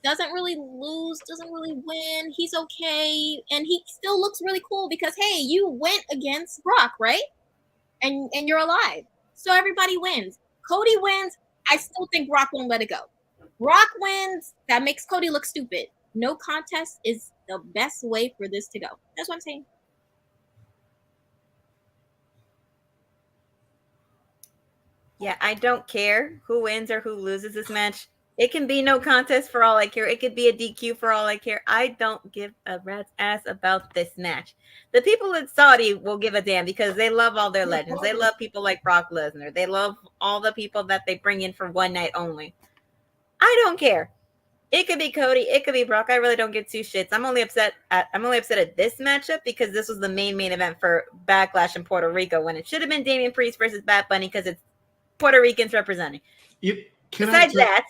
Speaker 1: doesn't really lose, doesn't really win. He's okay. And he still looks really cool because, hey, you went against Brock, right? And you're alive. So everybody wins. Cody wins. I still think Brock won't let it go. Brock wins. That makes Cody look stupid. No contest is the best way for this to go. That's what I'm saying.
Speaker 4: Yeah, I don't care who wins or who loses this match. It can be no contest for all I care. It could be a DQ for all I care. I don't give a rat's ass about this match. The people in Saudi will give a damn because they love all their legends. They love people like Brock Lesnar. They love all the people that they bring in for one night only. I don't care. It could be Cody. It could be Brock. I really don't get two shits. I'm only upset at this matchup because this was the main event for Backlash in Puerto Rico when it should have been Damian Priest versus Bad Bunny because it's Puerto Ricans representing. Besides that,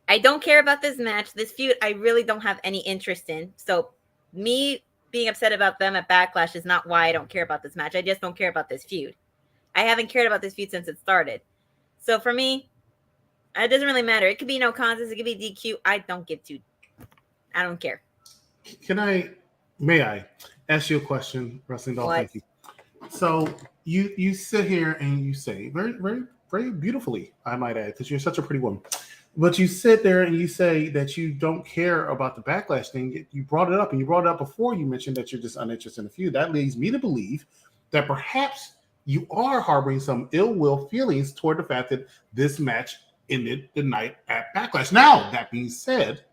Speaker 4: I don't care about this match. This feud, I really don't have any interest in. So me being upset about them at Backlash is not why I don't care about this match. I just don't care about this feud. I haven't cared about this feud since it started. So for me, it doesn't really matter. It could be no contest. It could be DQ. I don't care.
Speaker 3: May I ask you a question, Wrestling Doll? Thank you. So you sit here and you say very, very, very beautifully, I might add, because you're such a pretty woman. But you sit there and you say that you don't care about the Backlash thing. You brought it up, and you brought it up before you mentioned that you're just uninterested in the feud. That leads me to believe that perhaps you are harboring some ill will feelings toward the fact that this match ended the night at Backlash. Now, that being said,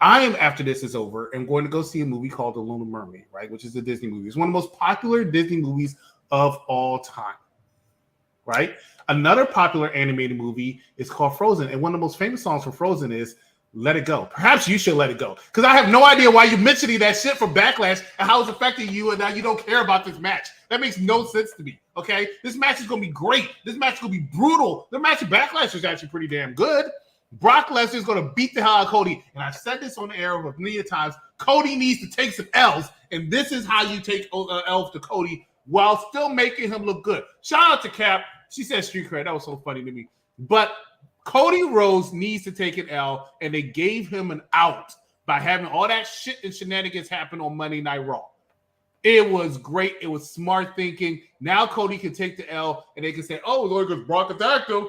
Speaker 3: I am, after this is over, and going to go see a movie called The Little Mermaid, right? Which is a Disney movie. It's one of the most popular Disney movies of all time, right? Another popular animated movie is called Frozen, and one of the most famous songs from Frozen is Let It Go. Perhaps you should let it go, because I have no idea why you're mentioning that shit from Backlash and how it's affecting you, and now you don't care about this match. That makes no sense to me, okay? This match is going to be great. This match is going to be brutal. The match of Backlash is actually pretty damn good. Brock Lesnar is going to beat the hell out of Cody, and I've said this on the air a million times. Cody needs to take some L's, and this is how you take L's to Cody while still making him look good. Shout out to Cap. She said street cred. That was so funny to me. But Cody Rhodes needs to take an L, and they gave him an out by having all that shit and shenanigans happen on Monday Night Raw. It was great. It was smart thinking. Now Cody can take the L, and they can say, oh, it's only because Brock attacked him.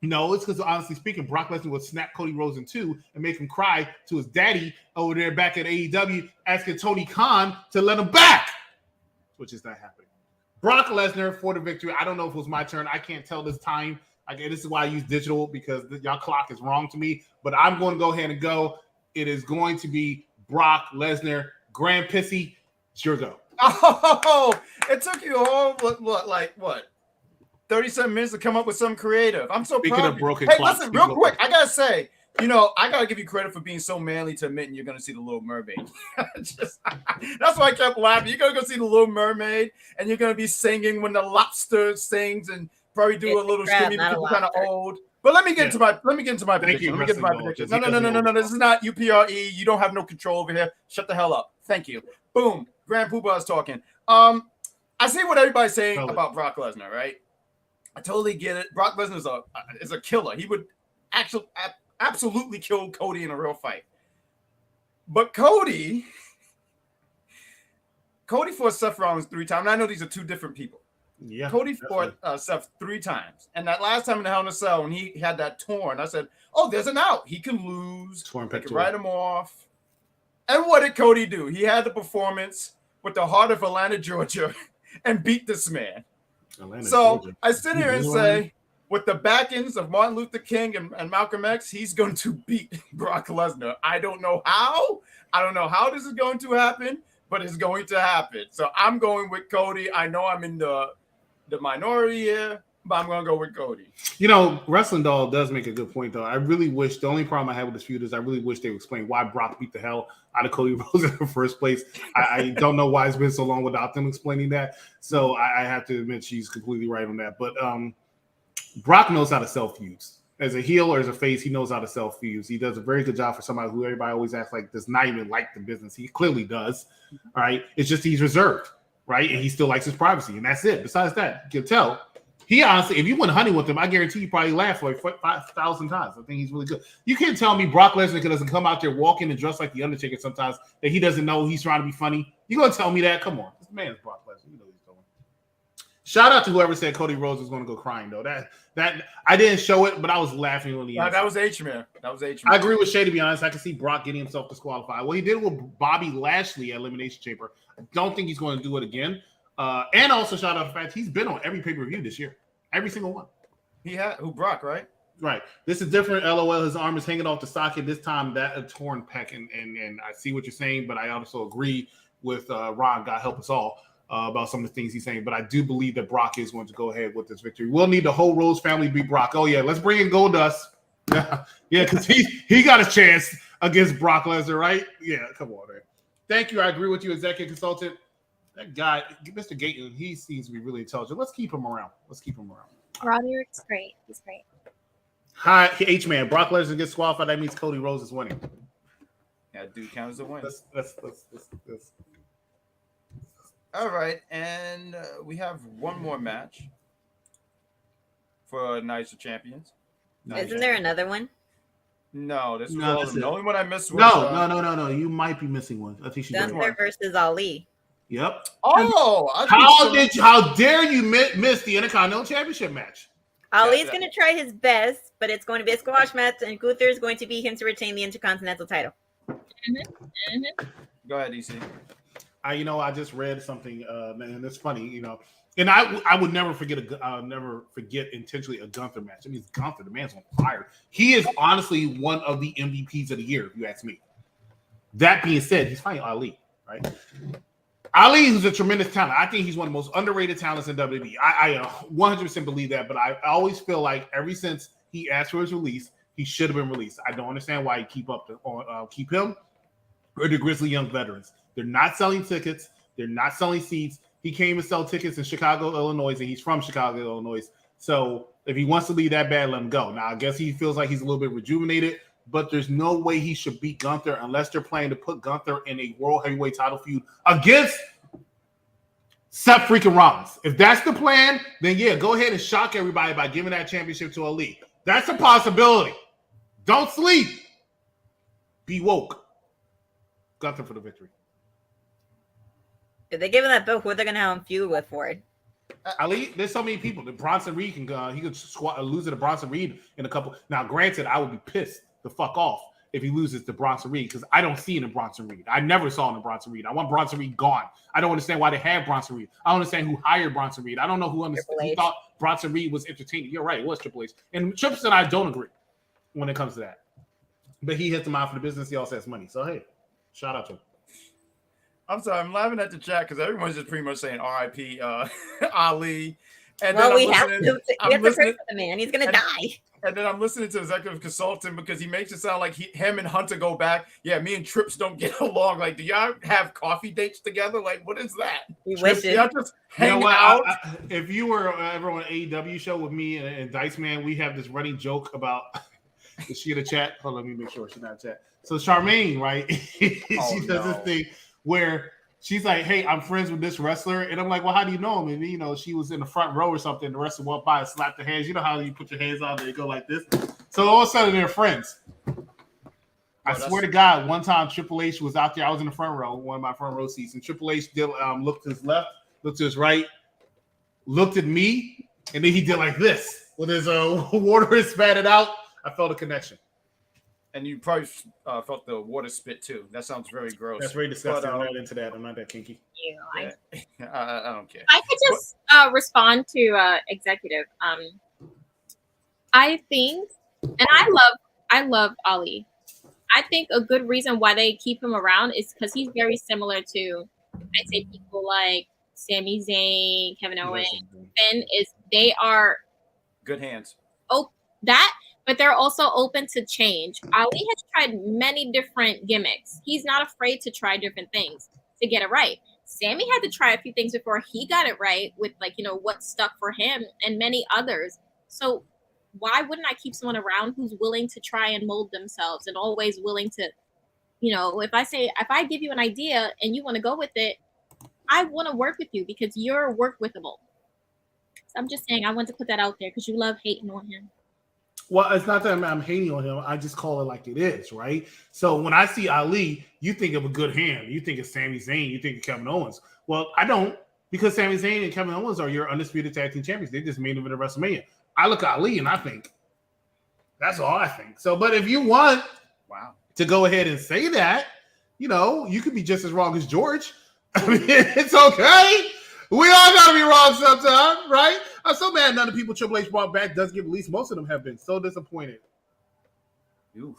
Speaker 3: No, it's because, honestly speaking, Brock Lesnar would snap Cody Rhodes in two and make him cry to his daddy over there back at AEW, asking Tony Khan to let him back, which is not happening. Brock Lesnar for the victory. I don't know if it was my turn. I can't tell this time. This is why I use digital, because y'all clock is wrong to me. But I'm going to go ahead and go. It is going to be Brock Lesnar. Grand Pissy, it's your go.
Speaker 2: Oh, it took you all, what? 37 minutes to come up with something creative. I'm so
Speaker 3: Speaking
Speaker 2: proud
Speaker 3: of broken
Speaker 2: Hey,
Speaker 3: clocks,
Speaker 2: listen, real quick. I got to say, I got to give you credit for being so manly to admitting you're going to see The Little Mermaid. That's why I kept laughing. You're going to go see The Little Mermaid, and you're going to be singing when the lobster sings, and probably do a little shimmy because you're kind of old. But let me get into my prediction. Let me get to my prediction. No. This is not UPRE. You don't have no control over here. Shut the hell up. Thank you. Boom. Grand Poobah is talking. I see what everybody's saying about Brock Lesnar, right? I totally get it. Brock Lesnar is a killer. He would actually absolutely kill Cody in a real fight. But Cody fought Seth Rollins 3 times. And I know these are 2 different people.
Speaker 3: Yeah,
Speaker 2: Cody fought Seth 3 times. And that last time in the Hell in a Cell, when he had that torn, I said, oh, there's an out. He can lose. They can write him off. And what did Cody do? He had the performance with the heart of Atlanta, Georgia, and beat this man. Georgia. I sit here and say, with the backings of Martin Luther King and Malcolm X, he's going to beat Brock Lesnar. I don't know how. I don't know how this is going to happen, but it's going to happen. So I'm going with Cody. I know I'm in the minority here, but I'm going to go with Cody.
Speaker 3: Wrestling Doll does make a good point, though. I really wish, the only problem I have with this feud is I really wish they would explain why Brock beat the hell out of Cody Rhodes in the first place. I don't know why it's been so long without them explaining that. So I have to admit she's completely right on that. But Brock knows how to sell feuds. As a heel or as a face, he knows how to sell feuds. He does a very good job for somebody who everybody always acts like does not even like the business. He clearly does. All right. It's just he's reserved, right? And he still likes his privacy. And that's it. Besides that, you can tell. He honestly, if you went hunting with him, I guarantee you probably laughed like 5,000 times. I think he's really good. You can't tell me Brock Lesnar doesn't come out there walking and dress like the Undertaker sometimes that he doesn't know he's trying to be funny. You gonna tell me that? Come on, this man is Brock Lesnar. You know what he's doing. Shout out to whoever said Cody Rhodes was going to go crying though. That I didn't show it, but I was laughing when he.
Speaker 2: That was H-Man.
Speaker 3: I agree with Shay, to be honest. I can see Brock getting himself disqualified. What he did with Bobby Lashley at Elimination Chamber, I don't think he's going to do it again. And also shout out the fact he's been on every pay-per-view this year. Every single one.
Speaker 2: He had Brock, right?
Speaker 3: Right. This is different. LOL. His arm is hanging off the socket. This time that a torn pec. And I see what you're saying, but I also agree with Ron, God help us all, about some of the things he's saying. But I do believe that Brock is going to go ahead with this victory. We'll need the whole Rose family to beat Brock. Oh, yeah. Let's bring in Goldust. Yeah, because he got a chance against Brock Lesnar, right? Yeah, come on, man. Thank you. I agree with you, executive consultant. That guy, Mr. Gayton, he seems to be really intelligent. Let's keep him around.
Speaker 1: Roderick's great. He's great.
Speaker 3: Hi, H-Man. Brock Lesnar gets disqualified. That means Cody Rhodes is winning.
Speaker 2: Yeah, dude counts as a win.
Speaker 3: Let's.
Speaker 2: All right, and we have one more match for Nights of Champions.
Speaker 4: Isn't there another one?
Speaker 2: No, this was
Speaker 3: No,
Speaker 2: all
Speaker 3: that's
Speaker 2: of them. The
Speaker 3: it.
Speaker 2: only one I missed was
Speaker 3: No. You might be missing one. I think she's
Speaker 4: Gunther versus Ali.
Speaker 3: Yep.
Speaker 2: Oh,
Speaker 3: How dare you miss the Intercontinental Championship match?
Speaker 4: Ali's going to try his best, but it's going to be a squash match, and Gunther is going to be him to retain the Intercontinental title.
Speaker 2: Go ahead, EC.
Speaker 3: I just read something, and it's funny, and I would never forget intentionally a Gunther match. I mean, it's Gunther, the man's on fire. He is honestly one of the MVPs of the year, if you ask me. That being said, he's fighting Ali, right? Ali, who's a tremendous talent. I think he's one of the most underrated talents in WWE. I 100% believe that, but I always feel like ever since he asked for his release, he should have been released. I don't understand why you keep him or the Grizzly Young Veterans. They're not selling tickets. They're not selling seats. He came and sell tickets in Chicago, Illinois, and he's from Chicago, Illinois. So if he wants to leave that bad, let him go. Now, I guess he feels like he's a little bit rejuvenated, but there's no way he should beat Gunther unless they're planning to put Gunther in a World Heavyweight title feud against Seth freaking Rollins. If that's the plan, then yeah, go ahead and shock everybody by giving that championship to Ali. That's a possibility. Don't sleep. Be woke. Gunther for the victory.
Speaker 4: If they give him that belt, who are they going to have him feud with for it?
Speaker 3: Ali, there's so many people. The Bronson Reed he could lose it to Bronson Reed in a couple. Now, granted, I would be pissed the fuck off if he loses to Bronson Reed because I don't see it in Bronson Reed. I never saw it in Bronson Reed. I want Bronson Reed gone. I don't understand why they have Bronson Reed. I don't understand who hired Bronson Reed. I don't know who thought Bronson Reed was entertaining. You're right, it was Triple H. And Triple H and I don't agree when it comes to that. But he hits them out for the business. He also has money. So hey, shout out to him.
Speaker 2: I'm sorry, I'm laughing at the chat because everyone's just pretty much saying R.I.P. Ali. And
Speaker 4: well,
Speaker 2: then
Speaker 4: we have to pray for the man. He's going to die.
Speaker 2: And then I'm listening to Executive Consultant because he makes it sound like him and Hunter go back. Yeah, me and Trips don't get along. Like, do y'all have coffee dates together? Like, what is that?
Speaker 4: We wish it.
Speaker 2: Y'all just hang out?
Speaker 3: If you were ever on an AEW show with me and Dice Man, we have this running joke about is she in the chat? Hold on, let me make sure she's not in the chat. So Charmaine, right? She does this thing where she's like, hey, I'm friends with this wrestler. And I'm like, well, how do you know him? And, she was in the front row or something. The wrestler walked by and slapped their hands. You know how you put your hands on there, you go like this. So all of a sudden, they're friends. I swear to God, one time Triple H was out there. I was in the front row, one of my front row seats. And Triple H did, looked to his left, looked to his right, looked at me, and then he did like this. With his water spatted out, I felt a connection.
Speaker 2: And you probably felt the water spit too. That sounds very gross.
Speaker 3: That's very disgusting. I'm not into that. I'm not that kinky.
Speaker 1: Yeah,
Speaker 2: I don't care.
Speaker 1: I could just respond to Executive. I think, and I love Ali. I think a good reason why they keep him around is because he's very similar to, I'd say, people like Sami Zayn, Kevin Owens, Finn. They are
Speaker 2: good hands.
Speaker 1: Oh, that. But they're also open to change. Ali has tried many different gimmicks. He's not afraid to try different things to get it right. Sammy had to try a few things before he got it right with, what stuck for him and many others. So why wouldn't I keep someone around who's willing to try and mold themselves and always willing to, if I give you an idea and you want to go with it, I want to work with you because you're work withable. So I'm just saying I want to put that out there because you love hating on him.
Speaker 3: Well, it's not that I'm hating on him. I just call it like it is, right? So when I see Ali, you think of a good hand. You think of Sami Zayn. You think of Kevin Owens. Well, I don't because Sami Zayn and Kevin Owens are your undisputed tag team champions. They just made them in a WrestleMania. I look at Ali and I think, that's all I think. So, but if you want to go ahead and say that, you could be just as wrong as George. I mean, it's okay. We all got to be wrong sometimes, right? I'm so mad none of the people Triple H brought back does get released. Most of them have been so disappointed.
Speaker 2: Oof.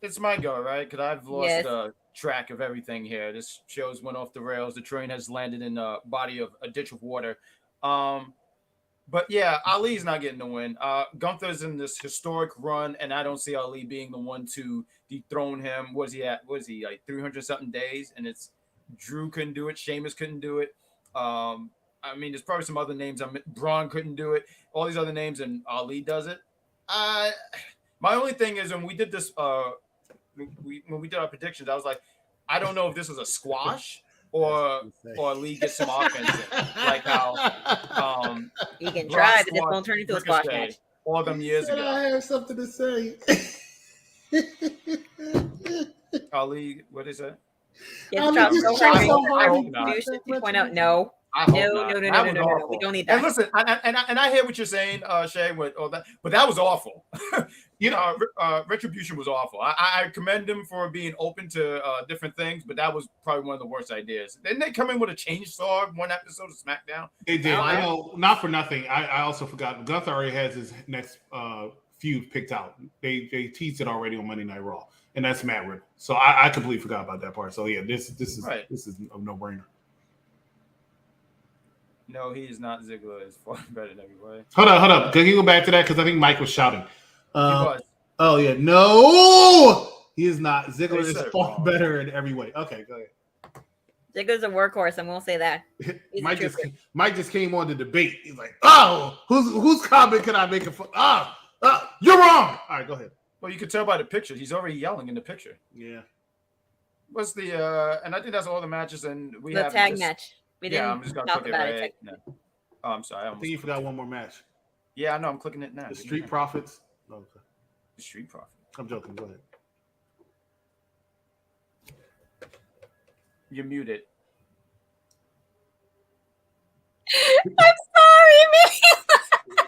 Speaker 2: It's my go, right? Because I've lost track of everything here. This show's went off the rails. The train has landed in a body of a ditch of water. But yeah, Ali's not getting the win. Gunther's in this historic run, and I don't see Ali being the one to dethrone him. What is he at? What is he, like 300 something days? And it's Drew couldn't do it. Sheamus couldn't do it. I mean, there's probably some other names. Braun couldn't do it. All these other names, and Ali does it. My only thing is when we did this, when we did our predictions, I was like, I don't know if this is a squash or Ali gets some offense in, like how
Speaker 4: You can try, but this won't turn into a squash match.
Speaker 2: All them years ago.
Speaker 3: I have something to say.
Speaker 2: Ali, what is that?
Speaker 4: Yeah,
Speaker 3: I mean,
Speaker 4: so hard.
Speaker 2: I hope not.
Speaker 4: 2.0. No.
Speaker 2: I hope
Speaker 4: No,
Speaker 2: not.
Speaker 4: no, no,
Speaker 2: That
Speaker 4: no,
Speaker 2: was
Speaker 4: no, no, no.
Speaker 2: awful.
Speaker 4: We don't need
Speaker 2: And
Speaker 4: that.
Speaker 2: listen, and I hear what you're saying, Shay, with all that, but that was awful. You know, Retribution was awful. I commend him for being open to different things, but that was probably one of the worst ideas. Didn't they come in with a chainsaw one episode of SmackDown?
Speaker 3: They did. I know, not for nothing. I also forgot. Gunther already has his next feud picked out. They teased it already on Monday Night Raw, and that's Matt Riddle. So I completely forgot about that part. So yeah, this is
Speaker 2: Right.
Speaker 3: This is a no brainer.
Speaker 2: No, he is not. Ziggler is far better in every way.
Speaker 3: Hold up. Can you go back to that? Because I think Mike was shouting.
Speaker 2: He was.
Speaker 3: Oh yeah, no, he is not. Ziggler
Speaker 2: They
Speaker 3: is
Speaker 2: said it
Speaker 3: far
Speaker 2: wrong.
Speaker 3: better in every way. Okay, go ahead.
Speaker 4: Ziggler's a workhorse. I won't say that. He's a
Speaker 3: Mike just came on the debate. He's like, oh, whose comment can I make a fun? You're wrong. All right, go ahead.
Speaker 2: Well, you could tell by the picture. He's already yelling in the picture.
Speaker 3: Yeah.
Speaker 2: What's the and I think that's all the matches, and we
Speaker 4: The
Speaker 2: have
Speaker 4: tag
Speaker 2: this-
Speaker 4: match. We
Speaker 2: Yeah,
Speaker 4: didn't
Speaker 2: I'm just gonna
Speaker 4: talk
Speaker 2: click it
Speaker 4: about
Speaker 2: right.
Speaker 4: it.
Speaker 2: No. Oh, I'm sorry.
Speaker 3: I think you forgot one more match.
Speaker 2: Yeah, I know. I'm clicking it now.
Speaker 3: The Street Profits. Oh, okay.
Speaker 2: The Street Profit.
Speaker 3: I'm joking. Go ahead.
Speaker 2: You're muted.
Speaker 1: I'm sorry, man.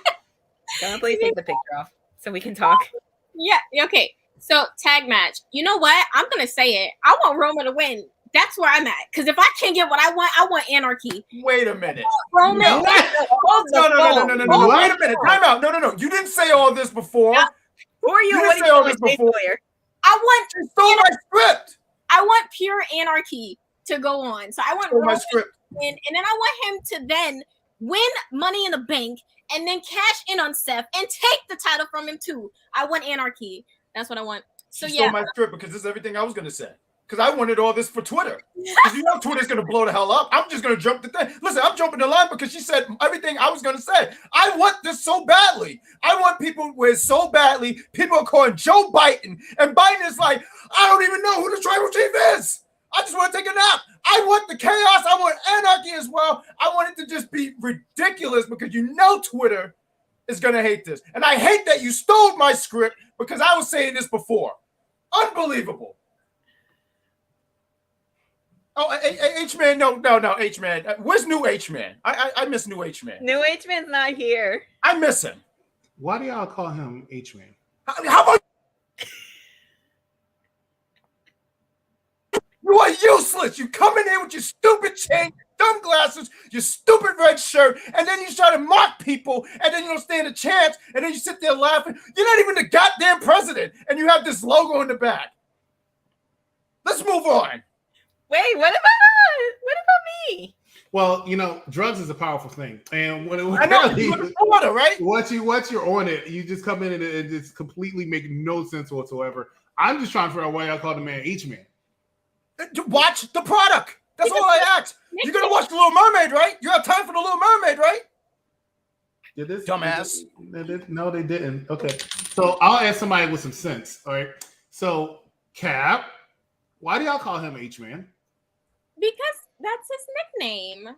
Speaker 4: Can I please take the picture off so we can talk?
Speaker 1: Yeah, okay. So tag match. You know what? I'm gonna say it. I want Roman to win. That's where I'm at. Because if I can't get what I want anarchy.
Speaker 2: Wait a minute.
Speaker 1: Roman.
Speaker 2: No. Wait a minute. Time out. No. You didn't say all this before.
Speaker 4: Yeah. Who are you?
Speaker 2: You
Speaker 4: What
Speaker 2: didn't
Speaker 4: are
Speaker 2: say all
Speaker 4: you
Speaker 2: this
Speaker 4: doing,
Speaker 2: before.
Speaker 4: player?
Speaker 1: I want
Speaker 2: You stole my script.
Speaker 1: I want pure anarchy to go on. So I want
Speaker 2: Stole my
Speaker 1: Roman to
Speaker 2: script.
Speaker 1: win, and then I want him to then win Money in the Bank and then cash in on Seth and take the title from him too. I want anarchy. That's what I want. So
Speaker 2: You
Speaker 1: yeah.
Speaker 2: stole my script because this is everything I was going to say. Because I wanted all this for Twitter. Because you know Twitter's going to blow the hell up. I'm just going to jump the thing. Listen, I'm jumping the line because she said everything I was going to say. I want this so badly. I want people where it's so badly. People are calling Joe Biden. And Biden is like, I don't even know who the tribal chief is. I just want to take a nap. I want the chaos. I want anarchy as well. I want it to just be ridiculous because you know Twitter is going to hate this. And I hate that you stole my script because I was saying this before. Unbelievable. Oh, H-Man, no, H-Man. Where's New H-Man? I miss New H-Man.
Speaker 4: New H-Man's not here.
Speaker 2: I miss him.
Speaker 3: Why do y'all call him H-Man?
Speaker 2: How about you are useless. You come in here with your stupid chain, dumb glasses, your stupid red shirt, and then you try to mock people, and then you don't stand a chance, and then you sit there laughing. You're not even the goddamn president, and you have this logo in the back. Let's move on.
Speaker 4: Wait, what about me?
Speaker 3: Well, you know, drugs is a powerful thing, and when
Speaker 2: I know you're in Florida, right?
Speaker 3: once you're on it, you just come in and it just completely make no sense whatsoever. I'm just trying to figure out why y'all call the man H-Man.
Speaker 2: Watch the product. That's all I ask. You're gonna watch The Little Mermaid, right? You have time for The Little Mermaid, right?
Speaker 3: Did this
Speaker 2: Dumbass.
Speaker 3: No, they didn't. Okay, so I'll ask somebody with some sense. All right. So Cap, why do y'all call him H-Man?
Speaker 1: Because that's his nickname.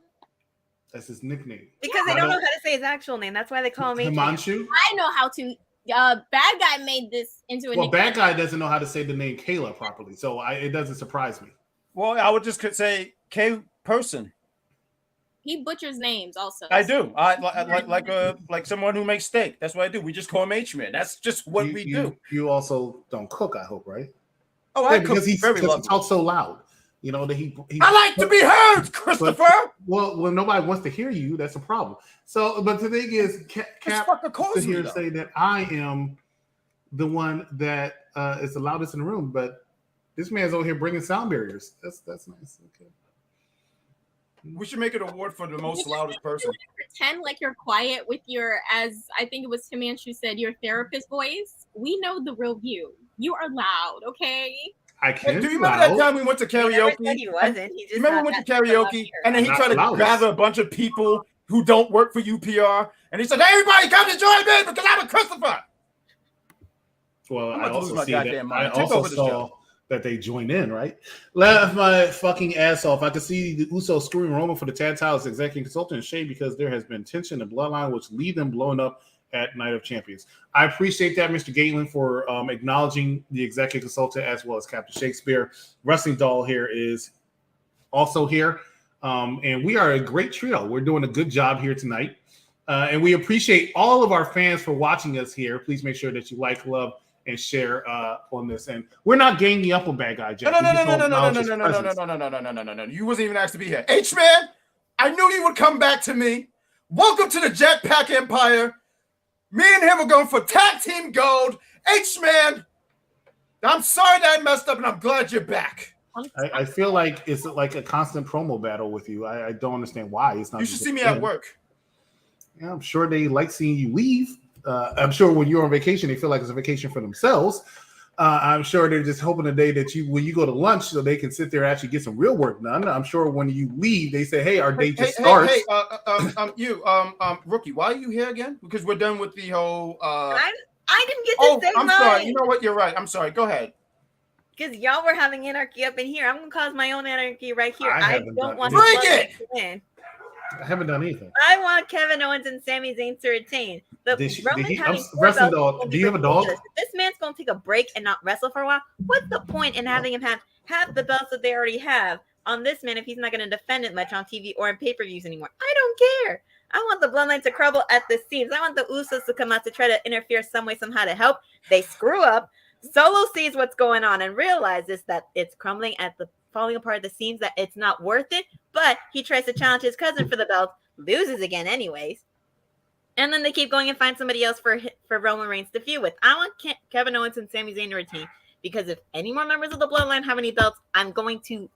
Speaker 3: That's his nickname.
Speaker 4: Because they don't know how to say his actual name. That's why they call him H-Man.
Speaker 3: Himanshu?
Speaker 1: I know how to. Bad guy made this into a
Speaker 3: Well,
Speaker 1: nickname.
Speaker 3: bad guy doesn't know how to say the name Kayla properly, so it doesn't surprise me.
Speaker 2: Well, I would just say K person.
Speaker 1: He butchers names also.
Speaker 2: I do. I like someone who makes steak. That's what I do. We just call him H-Man. That's just what we do.
Speaker 3: You also don't cook, I hope, right?
Speaker 2: Oh, I cook
Speaker 3: because he
Speaker 2: very lovely.
Speaker 3: talks so loud. You know that he
Speaker 2: I like to be heard, Christopher.
Speaker 3: Well, when nobody wants to hear you, that's a problem. So, but the thing is, Cap to here say that I am the one that is the loudest in the room, but this man's over here bringing sound barriers. That's nice. Okay.
Speaker 2: We should make an award for the most loudest person.
Speaker 1: Pretend like you're quiet with your, as I think it was Himanshu said, your therapist voice. We know the real you. You are loud, okay?
Speaker 3: I can.
Speaker 2: Do you remember that time we went to
Speaker 4: He never
Speaker 2: karaoke?
Speaker 4: said he wasn't. He just
Speaker 2: Remember we went to karaoke, and then he
Speaker 3: Not
Speaker 2: tried to
Speaker 3: loudest.
Speaker 2: gather a bunch of people who don't work for UPR, and he said, "Everybody, come to join me because I'm a Christopher."
Speaker 3: Well,
Speaker 2: I'm
Speaker 3: I
Speaker 2: about to lose
Speaker 3: also
Speaker 2: my
Speaker 3: see that.
Speaker 2: goddamn
Speaker 3: I
Speaker 2: mind. Take
Speaker 3: also
Speaker 2: over the
Speaker 3: saw
Speaker 2: show.
Speaker 3: that they joined in, right? Laugh my fucking ass off. I could see the Usos screwing Roman for the tag titles, executive consultant, and shame because there has been tension in Bloodline, which lead them blowing up at Night of Champions. I appreciate that, Mr. Galen, for acknowledging the executive consultant as well as Captain Shakespeare. Wrestling Doll here is also here, and we are a great trio. We're doing a good job here tonight, and we appreciate all of our fans for watching us here. Please make sure that you like, love, and share on this. And we're not ganging up on Bad Guy Jack.
Speaker 2: No. You wasn't even asked to be here. H-Man, I knew you would come back to me. Welcome to the Jetpack Empire. Me and him are going for tag team gold. H-Man, I'm sorry that I messed up, and I'm glad you're back.
Speaker 3: I feel like it's like a constant promo battle with you. I don't understand why. It's not.
Speaker 2: You should see me at work.
Speaker 3: Yeah, I'm sure they like seeing you leave. I'm sure when you're on vacation, they feel like it's a vacation for themselves. I'm sure they're just hoping the day that when you go to lunch, so they can sit there and actually get some real work done. I'm sure when you leave, they say, "Hey, our day just starts."
Speaker 2: Rookie, why are you here again? Because we're done with the whole.
Speaker 4: I didn't get to say
Speaker 2: I'm
Speaker 4: mine.
Speaker 2: sorry. You know what? You're right. I'm sorry. Go ahead.
Speaker 4: Because y'all were having anarchy up in here. I'm gonna cause my own anarchy right here.
Speaker 3: I
Speaker 4: I don't want to
Speaker 2: Bring it!
Speaker 4: win.
Speaker 3: I haven't done anything.
Speaker 4: I want Kevin Owens and Sami Zayn to retain. But Roman having four
Speaker 3: wrestling
Speaker 4: belts
Speaker 3: dog.
Speaker 4: is
Speaker 3: Do you have a dog?
Speaker 4: ridiculous. If this man's going to take a break and not wrestle for a while, what's the point in having him have half the belts that they already have on this man if he's not going to defend it much on TV or in pay-per-views anymore? I don't care. I want the Bloodline to crumble at the seams. I want the Usos to come out to try to interfere some way, somehow to help. They screw up. Solo sees what's going on and realizes that it's crumbling at the falling apart at the seams, that it's not worth it. But he tries to challenge his cousin for the belt, loses again anyways. And then they keep going and find somebody else for Roman Reigns to feud with. I want Kevin Owens and Sami Zayn to retain, because if any more members of the Bloodline have any belts, I'm going to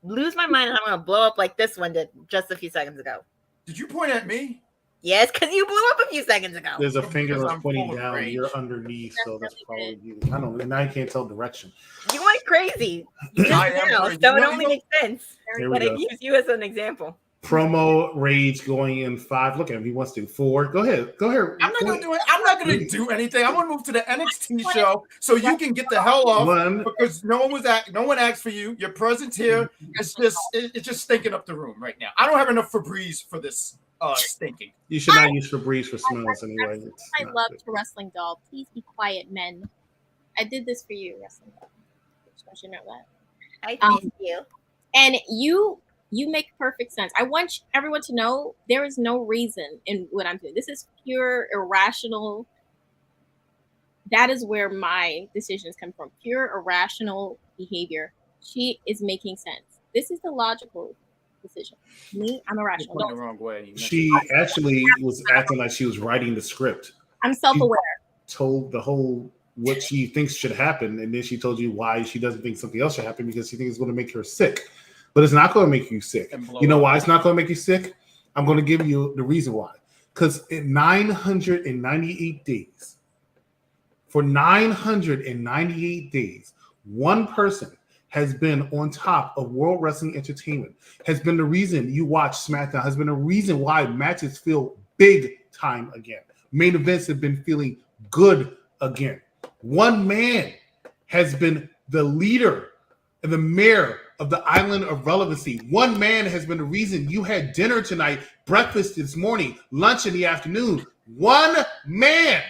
Speaker 4: lose my mind and I'm going to blow up like this one did just a few seconds ago.
Speaker 2: Did you point at me?
Speaker 4: Yes, because you blew up a few seconds ago.
Speaker 3: There's a finger
Speaker 2: Because
Speaker 3: that's
Speaker 2: I'm
Speaker 3: pointing
Speaker 2: full of
Speaker 3: down.
Speaker 2: rage.
Speaker 3: You're underneath, so that's probably you. I don't know. Now you can't tell direction.
Speaker 4: You went crazy.
Speaker 2: I am
Speaker 4: Now,
Speaker 2: crazy.
Speaker 4: so it
Speaker 2: You know-
Speaker 4: only makes sense.
Speaker 3: Here we
Speaker 4: But I
Speaker 3: go.
Speaker 4: use you as an example.
Speaker 3: Promo Rage going in 5. Look at him. He wants to do 4. Go ahead. Go ahead.
Speaker 2: I'm not gonna do it. I'm not gonna do anything. I'm gonna move to the NXT show so you can get the hell off.
Speaker 3: One.
Speaker 2: Because no one asked for you. Your presence here is it's just stinking up the room right now. I don't have enough Febreze for this stinking.
Speaker 3: You should not use Febreze for smells anyway. It's
Speaker 1: I
Speaker 3: not
Speaker 1: love
Speaker 3: good.
Speaker 1: to Wrestling Doll. Please be quiet, men. I did this for you, Wrestling Doll. I should know that.
Speaker 4: I miss you.
Speaker 1: And you make perfect sense. I want everyone to know there is no reason in what I'm doing. This is pure irrational. That is where my decisions come from. Pure irrational behavior. She is making sense. This is the logical decision. Me, I'm
Speaker 2: You're
Speaker 1: irrational.
Speaker 2: putting it the wrong way.
Speaker 3: She actually was acting like she was writing the script.
Speaker 1: I'm self-aware.
Speaker 3: Told the whole what she thinks should happen, and then she told you why she doesn't think something else should happen, because she thinks it's going to make her sick. But it's not going to make you sick. You know why it's not going to make you sick? I'm going to give you the reason why. Because in 998 days, for 998 days, one person has been on top of World Wrestling Entertainment, has been the reason you watch SmackDown, has been the reason why matches feel big time again. Main events have been feeling good again. One man has been the leader and the mayor of the island of relevancy. One man has been the reason you had dinner tonight, breakfast this morning, lunch in the afternoon. One man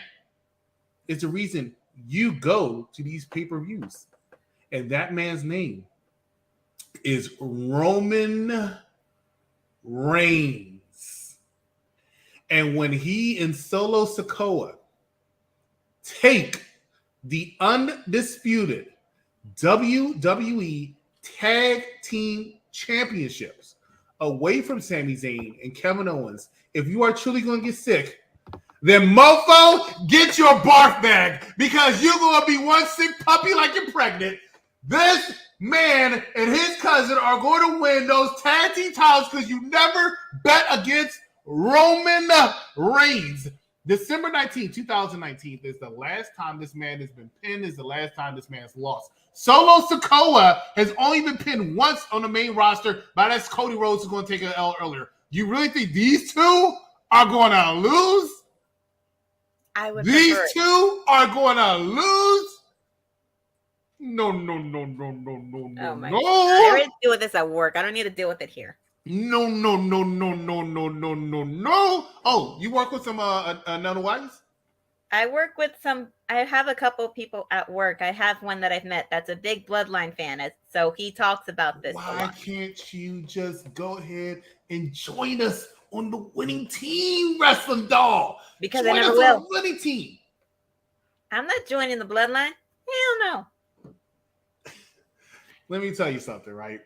Speaker 3: is the reason you go to these pay-per-views. And that man's name is Roman Reigns. And when he and Solo Sikoa take the undisputed WWE Tag Team Championships away from Sami Zayn and Kevin Owens, if you are truly going to get sick, then mofo, get your barf bag, because you're going to be one sick puppy like you're pregnant. This man and his cousin are going to win those tag team titles because you never bet against Roman Reigns. December 19th, 2019 is the last time this man has been pinned, is the last time this man has lost. Solo Sikoa has only been pinned once on the main roster, but that's Cody Rhodes who's going to take an L earlier. You really think these two are going to lose?
Speaker 4: I would
Speaker 3: These
Speaker 4: prefer it.
Speaker 3: two are going to lose? No.
Speaker 4: Oh my
Speaker 3: No.
Speaker 4: God. I already deal with this at work. I don't need to deal with it here.
Speaker 3: No. Oh, you work with some non-whites?
Speaker 4: I work with some. I have a couple people at work. I have one that I've met that's a big Bloodline fan, so he talks about this a
Speaker 3: Why
Speaker 4: lot.
Speaker 3: can't you just go ahead and join us on the winning team, Wrestling Doll?
Speaker 4: Because
Speaker 3: join
Speaker 4: I never
Speaker 3: us on
Speaker 4: will.
Speaker 3: the winning team.
Speaker 4: I'm not joining the Bloodline. Hell no.
Speaker 3: Let me tell you something, right?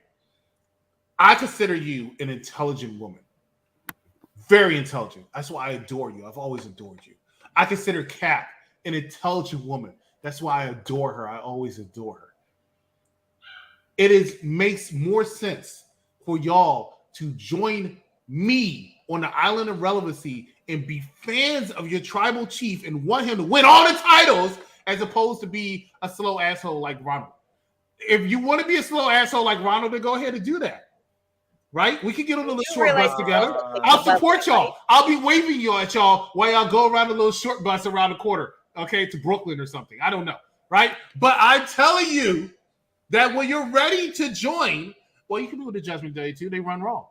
Speaker 3: I consider you an intelligent woman. Very intelligent. That's why I adore you. I've always adored you. I consider Cap an intelligent woman. That's why I adore her. I always adore her. Makes more sense for y'all to join me on the island of relevancy and be fans of your tribal chief and want him to win all the titles as opposed to be a slow asshole like Ronald. If you want to be a slow asshole like Ronald, then go ahead and do that. Right? We can get on a little short bus together. I'll support y'all. I'll be waving you at y'all while y'all go around a little short bus around the corner, okay, to Brooklyn or something. I don't know, right? But I'm telling you that when you're ready to join, well, you can do it at Judgment Day too. They run Raw.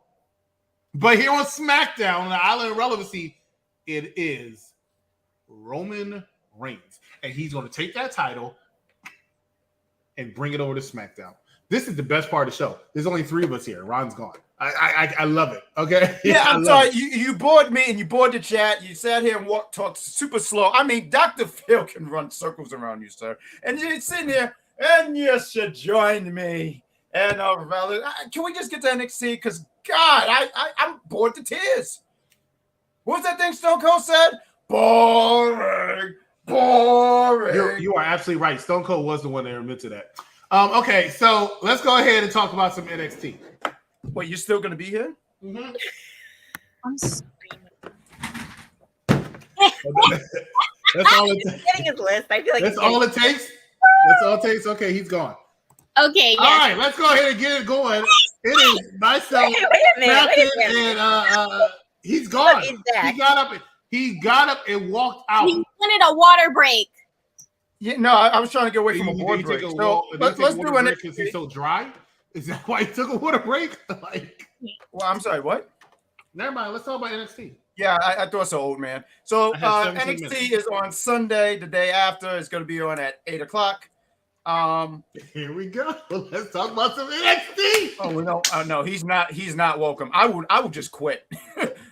Speaker 3: But here on SmackDown, on the Island of Relevancy, it is Roman Reigns. And he's going to take that title and bring it over to SmackDown. This is the best part of the show. There's only 3 of us here. Ron's gone. I love it. Okay.
Speaker 2: Yeah, I'm sorry. You bored me and you bored the chat. You sat here and talked super slow. I mean, Dr. Phil can run circles around you, sir. And you're sitting here, and you should join me. And can we just get to NXT? Because God, I'm bored to tears. What was that thing Stone Cold said? Boring.
Speaker 3: You are absolutely right. Stone Cold was the one that admitted that. Okay, so let's go ahead and talk about some NXT.
Speaker 2: Wait, you're still going to be here?
Speaker 3: Mm-hmm.
Speaker 1: I'm screaming.
Speaker 3: That's all it takes.
Speaker 4: Getting his list. I feel like
Speaker 3: That's all it takes. That's all it takes. Okay, he's gone.
Speaker 1: Okay,
Speaker 3: All right, let's go ahead and get it going. It is myself, Captain, and he's gone. He got up and walked out.
Speaker 1: He wanted a water break.
Speaker 2: Yeah, no, I was trying to get away from a board break. So let's do it
Speaker 3: because he's so dry. Is that why he took a water break?
Speaker 2: Well, I'm sorry, what?
Speaker 3: Never mind. Let's talk about NXT.
Speaker 2: Yeah, I thought so, old man. So
Speaker 3: NXT
Speaker 2: minutes. Is on Sunday, the day after. It's going to be on at 8:00.
Speaker 3: Here we go. Let's talk about some NXT.
Speaker 2: Oh no, he's not welcome. I would just quit.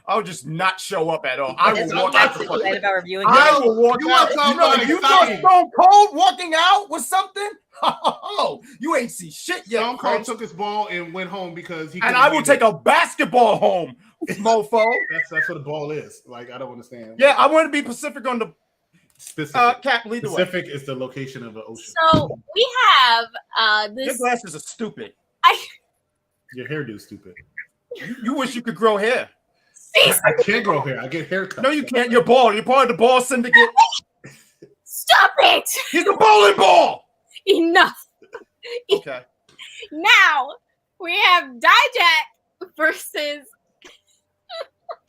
Speaker 2: I would just not show up at all. I will walk out. I will walk out. You thought Stone Cold walking out was something? Oh, you ain't see shit yet.
Speaker 3: Stone Cold took his ball and went home because he.
Speaker 2: And I will take a basketball home, mofo.
Speaker 3: That's what a ball is. Like, I don't understand.
Speaker 2: Yeah, I want to be Pacific on the.
Speaker 3: Specific.
Speaker 2: Cap, lead the way.
Speaker 3: Pacific is the location of the ocean.
Speaker 1: So we have this.
Speaker 2: Your glasses are stupid.
Speaker 3: Your hairdo's stupid.
Speaker 2: You wish you could grow hair.
Speaker 3: I can't grow hair. I get haircuts.
Speaker 2: No, you can't. You're bald. You're part of the ball syndicate.
Speaker 1: Stop it!
Speaker 2: He's a bowling ball.
Speaker 1: Enough.
Speaker 2: Okay.
Speaker 1: Now we have Dijak versus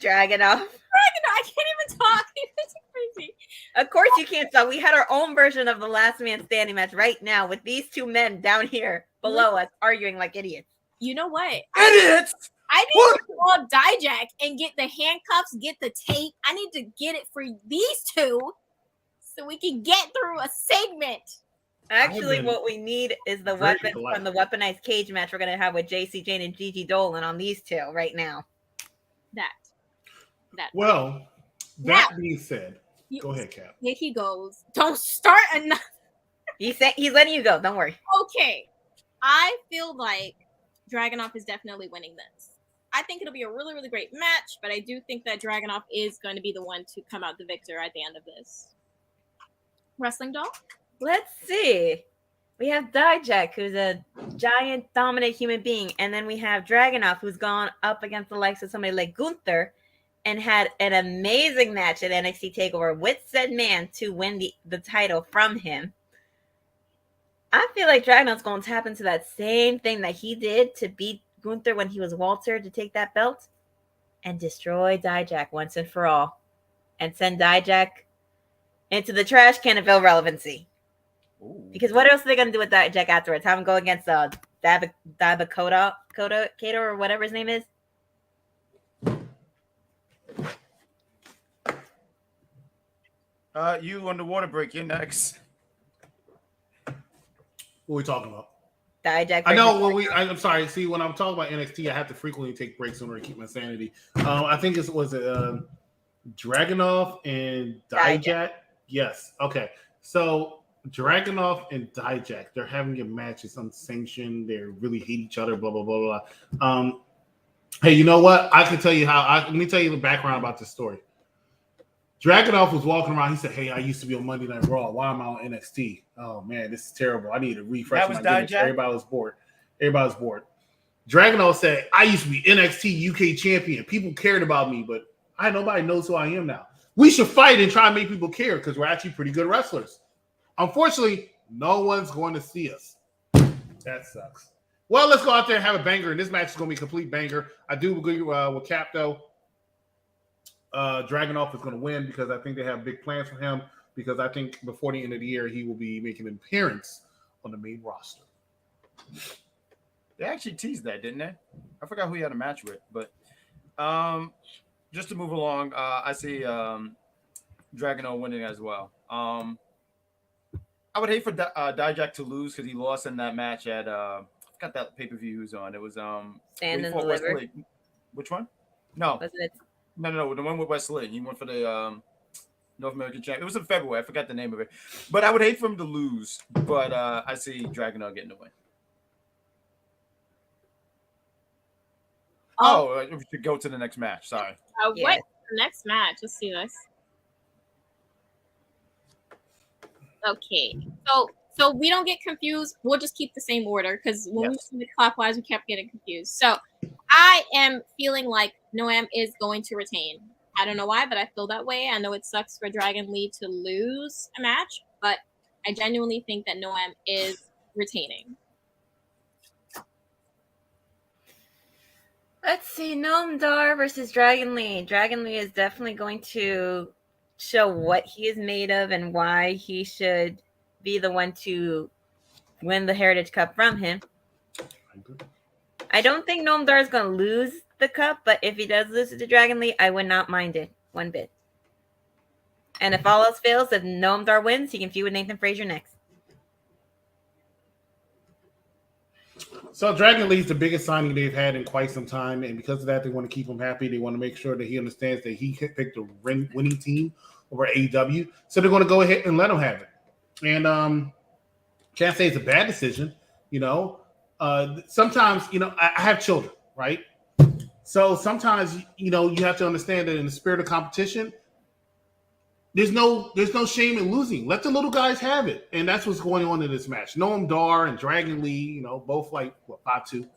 Speaker 4: Dragunov.
Speaker 1: I can't even talk. It's crazy.
Speaker 4: Of course you can't stop. We had our own version of the last man standing match right now with these 2 men down here below us arguing like idiots.
Speaker 1: You know what?
Speaker 2: Idiots.
Speaker 1: I need to call Dijak and get the handcuffs, get the tape. I need to get it for these 2 so we can get through a segment.
Speaker 4: Actually, what we need is the weapon from the weaponized cage match we're going to have with JC Jane and Gigi Dolan on these 2 right now.
Speaker 1: That.
Speaker 3: Well, that being said, go ahead, Cap.
Speaker 1: Here he goes. Don't start enough.
Speaker 4: He's letting you go. Don't worry.
Speaker 1: Okay. I feel like Dragunov is definitely winning this. I think it'll be a really, really great match, but I do think that Dragunov is going to be the one to come out the victor at the end of this. Wrestling Doll?
Speaker 4: Let's see. We have Dijak, who's a giant, dominant human being, and then we have Dragunov, who's gone up against the likes of somebody like Gunther, and had an amazing match at NXT TakeOver with said man to win the title from him. I feel like Dragunov's going to tap into that same thing that he did to beat Gunther when he was Walter to take that belt and destroy Dijak once and for all and send Dijak into the trash can of irrelevancy.
Speaker 2: Ooh.
Speaker 4: Because what else are they going to do with Dijak afterwards? Have him go against Dabakota or whatever his name is?
Speaker 2: You on the water break. You're next.
Speaker 3: What are we talking about?
Speaker 4: Dijak.
Speaker 3: I know I'm sorry. See, when I'm talking about NXT, I have to frequently take breaks in order to keep my sanity. I think it was Dragunov and Dijak. Yes. Okay. So Dragunov and Dijak, they're having a match. It's unsanctioned. They really hate each other. Blah blah blah blah. Hey, you know what? I can tell you let me tell you the background about this story. Dragunov was walking around. He said, "Hey, I used to be on Monday Night Raw. Why am I on NXT? Oh man, this is terrible. I need to refresh my gimmicks." Everybody was bored. Dragunov said, "I used to be NXT UK champion. People cared about me, but nobody knows who I am now. We should fight and try and make people care because we're actually pretty good wrestlers. Unfortunately, no one's going to see us. That sucks. Well, let's go out there and have a banger, and this match is going to be a complete banger. I do agree with Cap, though. Dragunov is going to win because I think they have big plans for him because I think before the end of the year, he will be making an appearance on the main roster."
Speaker 2: They actually teased that, didn't they? I forgot who he had a match with, but just to move along, I see Dragunov winning as well. I would hate for Dijak to lose because he lost in that match at I forgot that pay-per-view he was on. It was
Speaker 4: Stand and Deliver.
Speaker 2: Which one? No.
Speaker 4: Wasn't it?
Speaker 2: No, the one with Wesley. He went for the North American champion. It was in February. I forgot the name of it. But I would hate for him to lose. But I see Dragunov getting the win. We should go to the next match. Sorry.
Speaker 1: What the next match? Let's see this. Okay, so we don't get confused. We'll just keep the same order because when we see the clockwise, we kept getting confused. So I am feeling like Noam is going to retain. I don't know why, but I feel that way. I know it sucks for Dragon Lee to lose a match, but I genuinely think that Noam is retaining.
Speaker 4: Let's see, Noam Dar versus Dragon Lee. Dragon Lee is definitely going to show what he is made of and why he should be the one to win the Heritage Cup from him. I don't think Noam Dar is going to lose the cup, but if he does lose it to Dragon Lee, I would not mind it one bit. And if all else fails, if Noam Dar wins, he can feud with Nathan Frazier next.
Speaker 3: So Dragon Lee's the biggest signing they've had in quite some time, and because of that, they want to keep him happy. They want to make sure that he understands that he picked the winning team over AEW. So they're going to go ahead and let him have it. And can't say it's a bad decision. Sometimes I have children, right? So sometimes you have to understand that in the spirit of competition, there's no shame in losing. Let the little guys have it, and that's what's going on in this match. Noam Dar and Dragon Lee, both 5'2".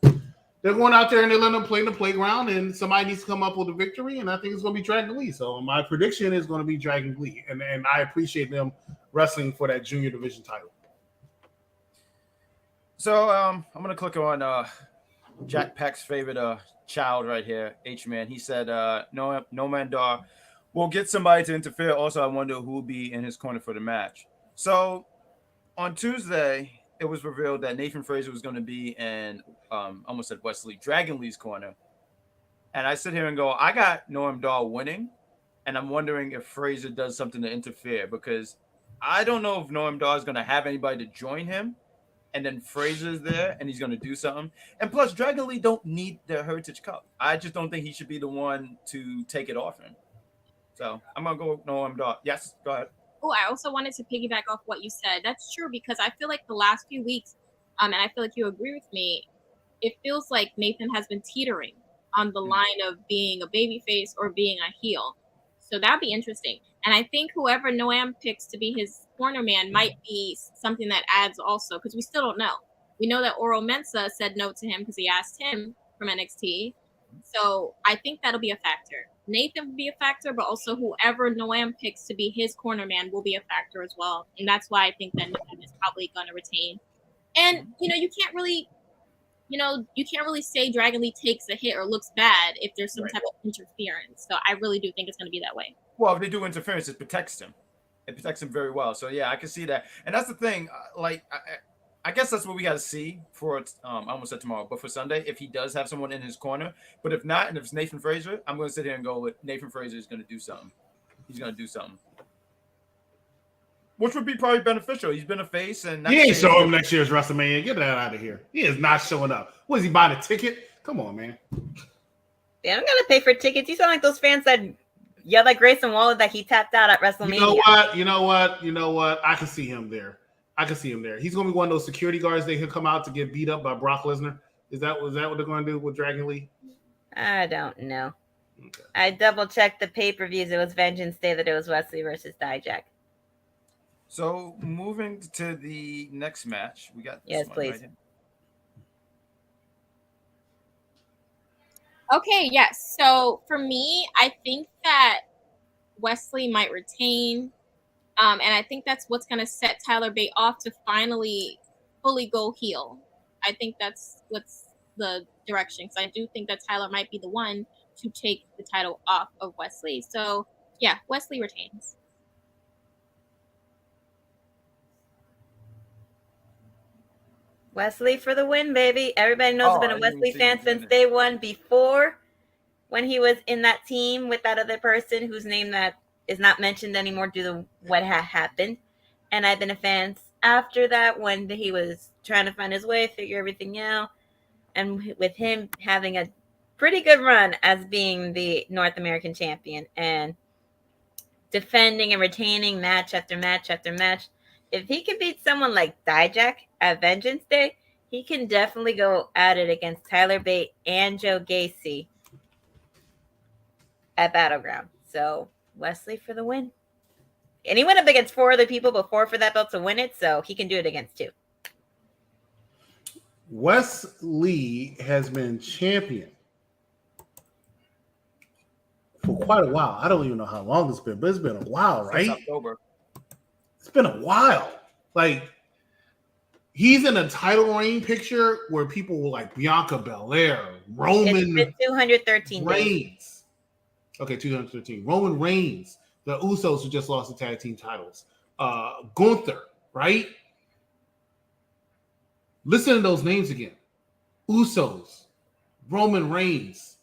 Speaker 3: They're going out there and they're letting them play in the playground, and somebody needs to come up with a victory, and I think it's going to be Dragon Lee. So my prediction is going to be Dragon Lee, and I appreciate them wrestling for that junior division title.
Speaker 2: So I'm going to click on Jack Peck's favorite child right here, H-Man. He said, Noam Dar will get somebody to interfere. Also, I wonder who will be in his corner for the match. So on Tuesday, it was revealed that Nathan Frazier was going to be in, almost said Wesley, Dragon Lee's corner. And I sit here and go, I got Noam Dar winning, and I'm wondering if Frazier does something to interfere because I don't know if Noam Dar is going to have anybody to join him, and then Frazier's there, and he's going to do something. And plus, Dragon Lee don't need the Heritage Cup. I just don't think he should be the one to take it off him. So I'm going to go with Noam Dar. Yes, go ahead.
Speaker 1: Oh, I also wanted to piggyback off what you said. That's true because I feel like the last few weeks, and I feel like you agree with me, it feels like Nathan has been teetering on the line of being a babyface or being a heel. So that'd be interesting. And I think whoever Noam picks to be his corner man might be something that adds also because we still don't know. We know that Oro Mensah said no to him because he asked him from NXT. So I think that'll be a factor. Nathan will be a factor, but also whoever Noam picks to be his corner man will be a factor as well. And that's why I think that Nathan is probably going to retain. And, you can't really say Dragon Lee takes a hit or looks bad if there's some type of interference. So I really do think it's going to be that way.
Speaker 2: Well, if they do interference, it protects him. It protects him very well. So yeah, I can see that. And that's the thing. I guess that's what we got to see for I almost said tomorrow, but for Sunday, if he does have someone in his corner. But if not, and if it's Nathan Frazier, I'm going to sit here and go with Nathan Frazier is going to do something. He's going to do something, which would be probably beneficial. He's been a face, and
Speaker 3: he ain't showing up next year's WrestleMania. Get that out of here. He is not showing up. What is he buying a ticket? Come on, man.
Speaker 4: They don't gotta pay for tickets. You sound like those fans that yelled at Grayson Waller that he tapped out at WrestleMania.
Speaker 3: You know what? I can see him there. He's gonna be one of those security guards that he'll come out to get beat up by Brock Lesnar. Was that what they're gonna do with Dragon Lee?
Speaker 4: I don't know. Okay. I double checked the pay-per-views. It was Vengeance Day that it was Wesley versus Dijak.
Speaker 2: So moving to the next match, we got
Speaker 4: yes, please.
Speaker 2: Right.
Speaker 1: Okay, yes. So for me, I think that Wesley might retain. And I think that's what's going to set Tyler Bate off to finally fully go heel. I think that's what's the direction. Because I do think that Tyler might be the one to take the title off of Wesley. So, yeah, Wesley retains.
Speaker 4: Wesley for the win, baby. Everybody knows I've been a Wesley fan since day one, before when he was in that team with that other person whose name that is not mentioned anymore due to what had happened. And I've been a fan after that when he was trying to find his way, figure everything out. And with him having a pretty good run as being the North American champion and defending and retaining match after match after match. If he can beat someone like Dijak at Vengeance Day, he can definitely go at it against Tyler Bate and Joe Gacy at BattleGround. So Wesley for the win. And he went up against 4 other people before for that belt to win it, so he can do it against 2.
Speaker 3: Wesley has been champion for quite a while. I don't even know how long it's been, but it's been a while, right?
Speaker 2: Since October. It's
Speaker 3: been a while. Like, he's in a title reign picture where people were like Bianca Belair, Roman.
Speaker 4: It's been 213
Speaker 3: Reigns.
Speaker 4: Days.
Speaker 3: Okay, 213. Roman Reigns, the Usos who just lost the tag team titles. Gunther, right? Listen to those names again. Usos, Roman Reigns,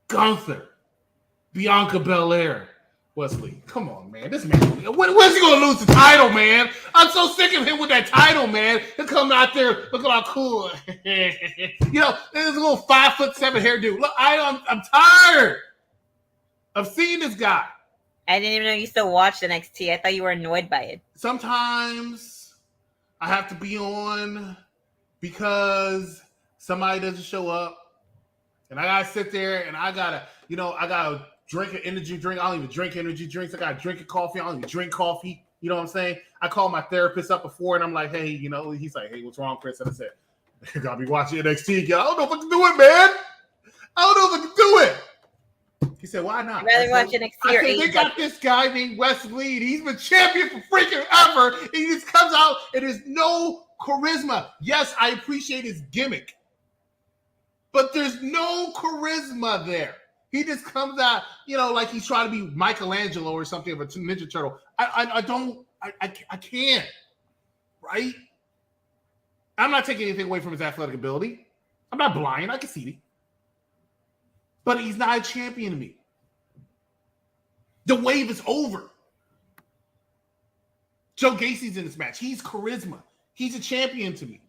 Speaker 3: Gunther, Bianca Belair. Wesley, come on, man. This man, when's he going to lose the title, man? I'm so sick of him with that title, man. He'll come out there looking all cool. This little 5'7" hairdo. Look, I'm tired of seeing this guy.
Speaker 4: I didn't even know you still watched NXT. I thought you were annoyed by it.
Speaker 3: Sometimes I have to be on because somebody doesn't show up. And I got to sit there and I got to drink an energy drink. I don't even drink energy drinks. I got to drink a coffee. I don't even drink coffee. You know what I'm saying? I called my therapist up before and I'm like, hey, he's like, hey, what's wrong, Chris? And I said, I got to be watching NXT again. I don't know if I can do it, man. I don't know if I can do it. He said, why not?
Speaker 4: I'd rather watch NXT or
Speaker 3: they got this guy named Wesley. He's been champion for freaking ever. And he just comes out and there's no charisma. Yes, I appreciate his gimmick. But there's no charisma there. He just comes out, like he's trying to be Michelangelo or something of a Ninja Turtle. I can't, right? I'm not taking anything away from his athletic ability. I'm not blind. I can see it. But he's not a champion to me. The wave is over. Joe Gacy's in this match. He's charisma. He's a champion to me.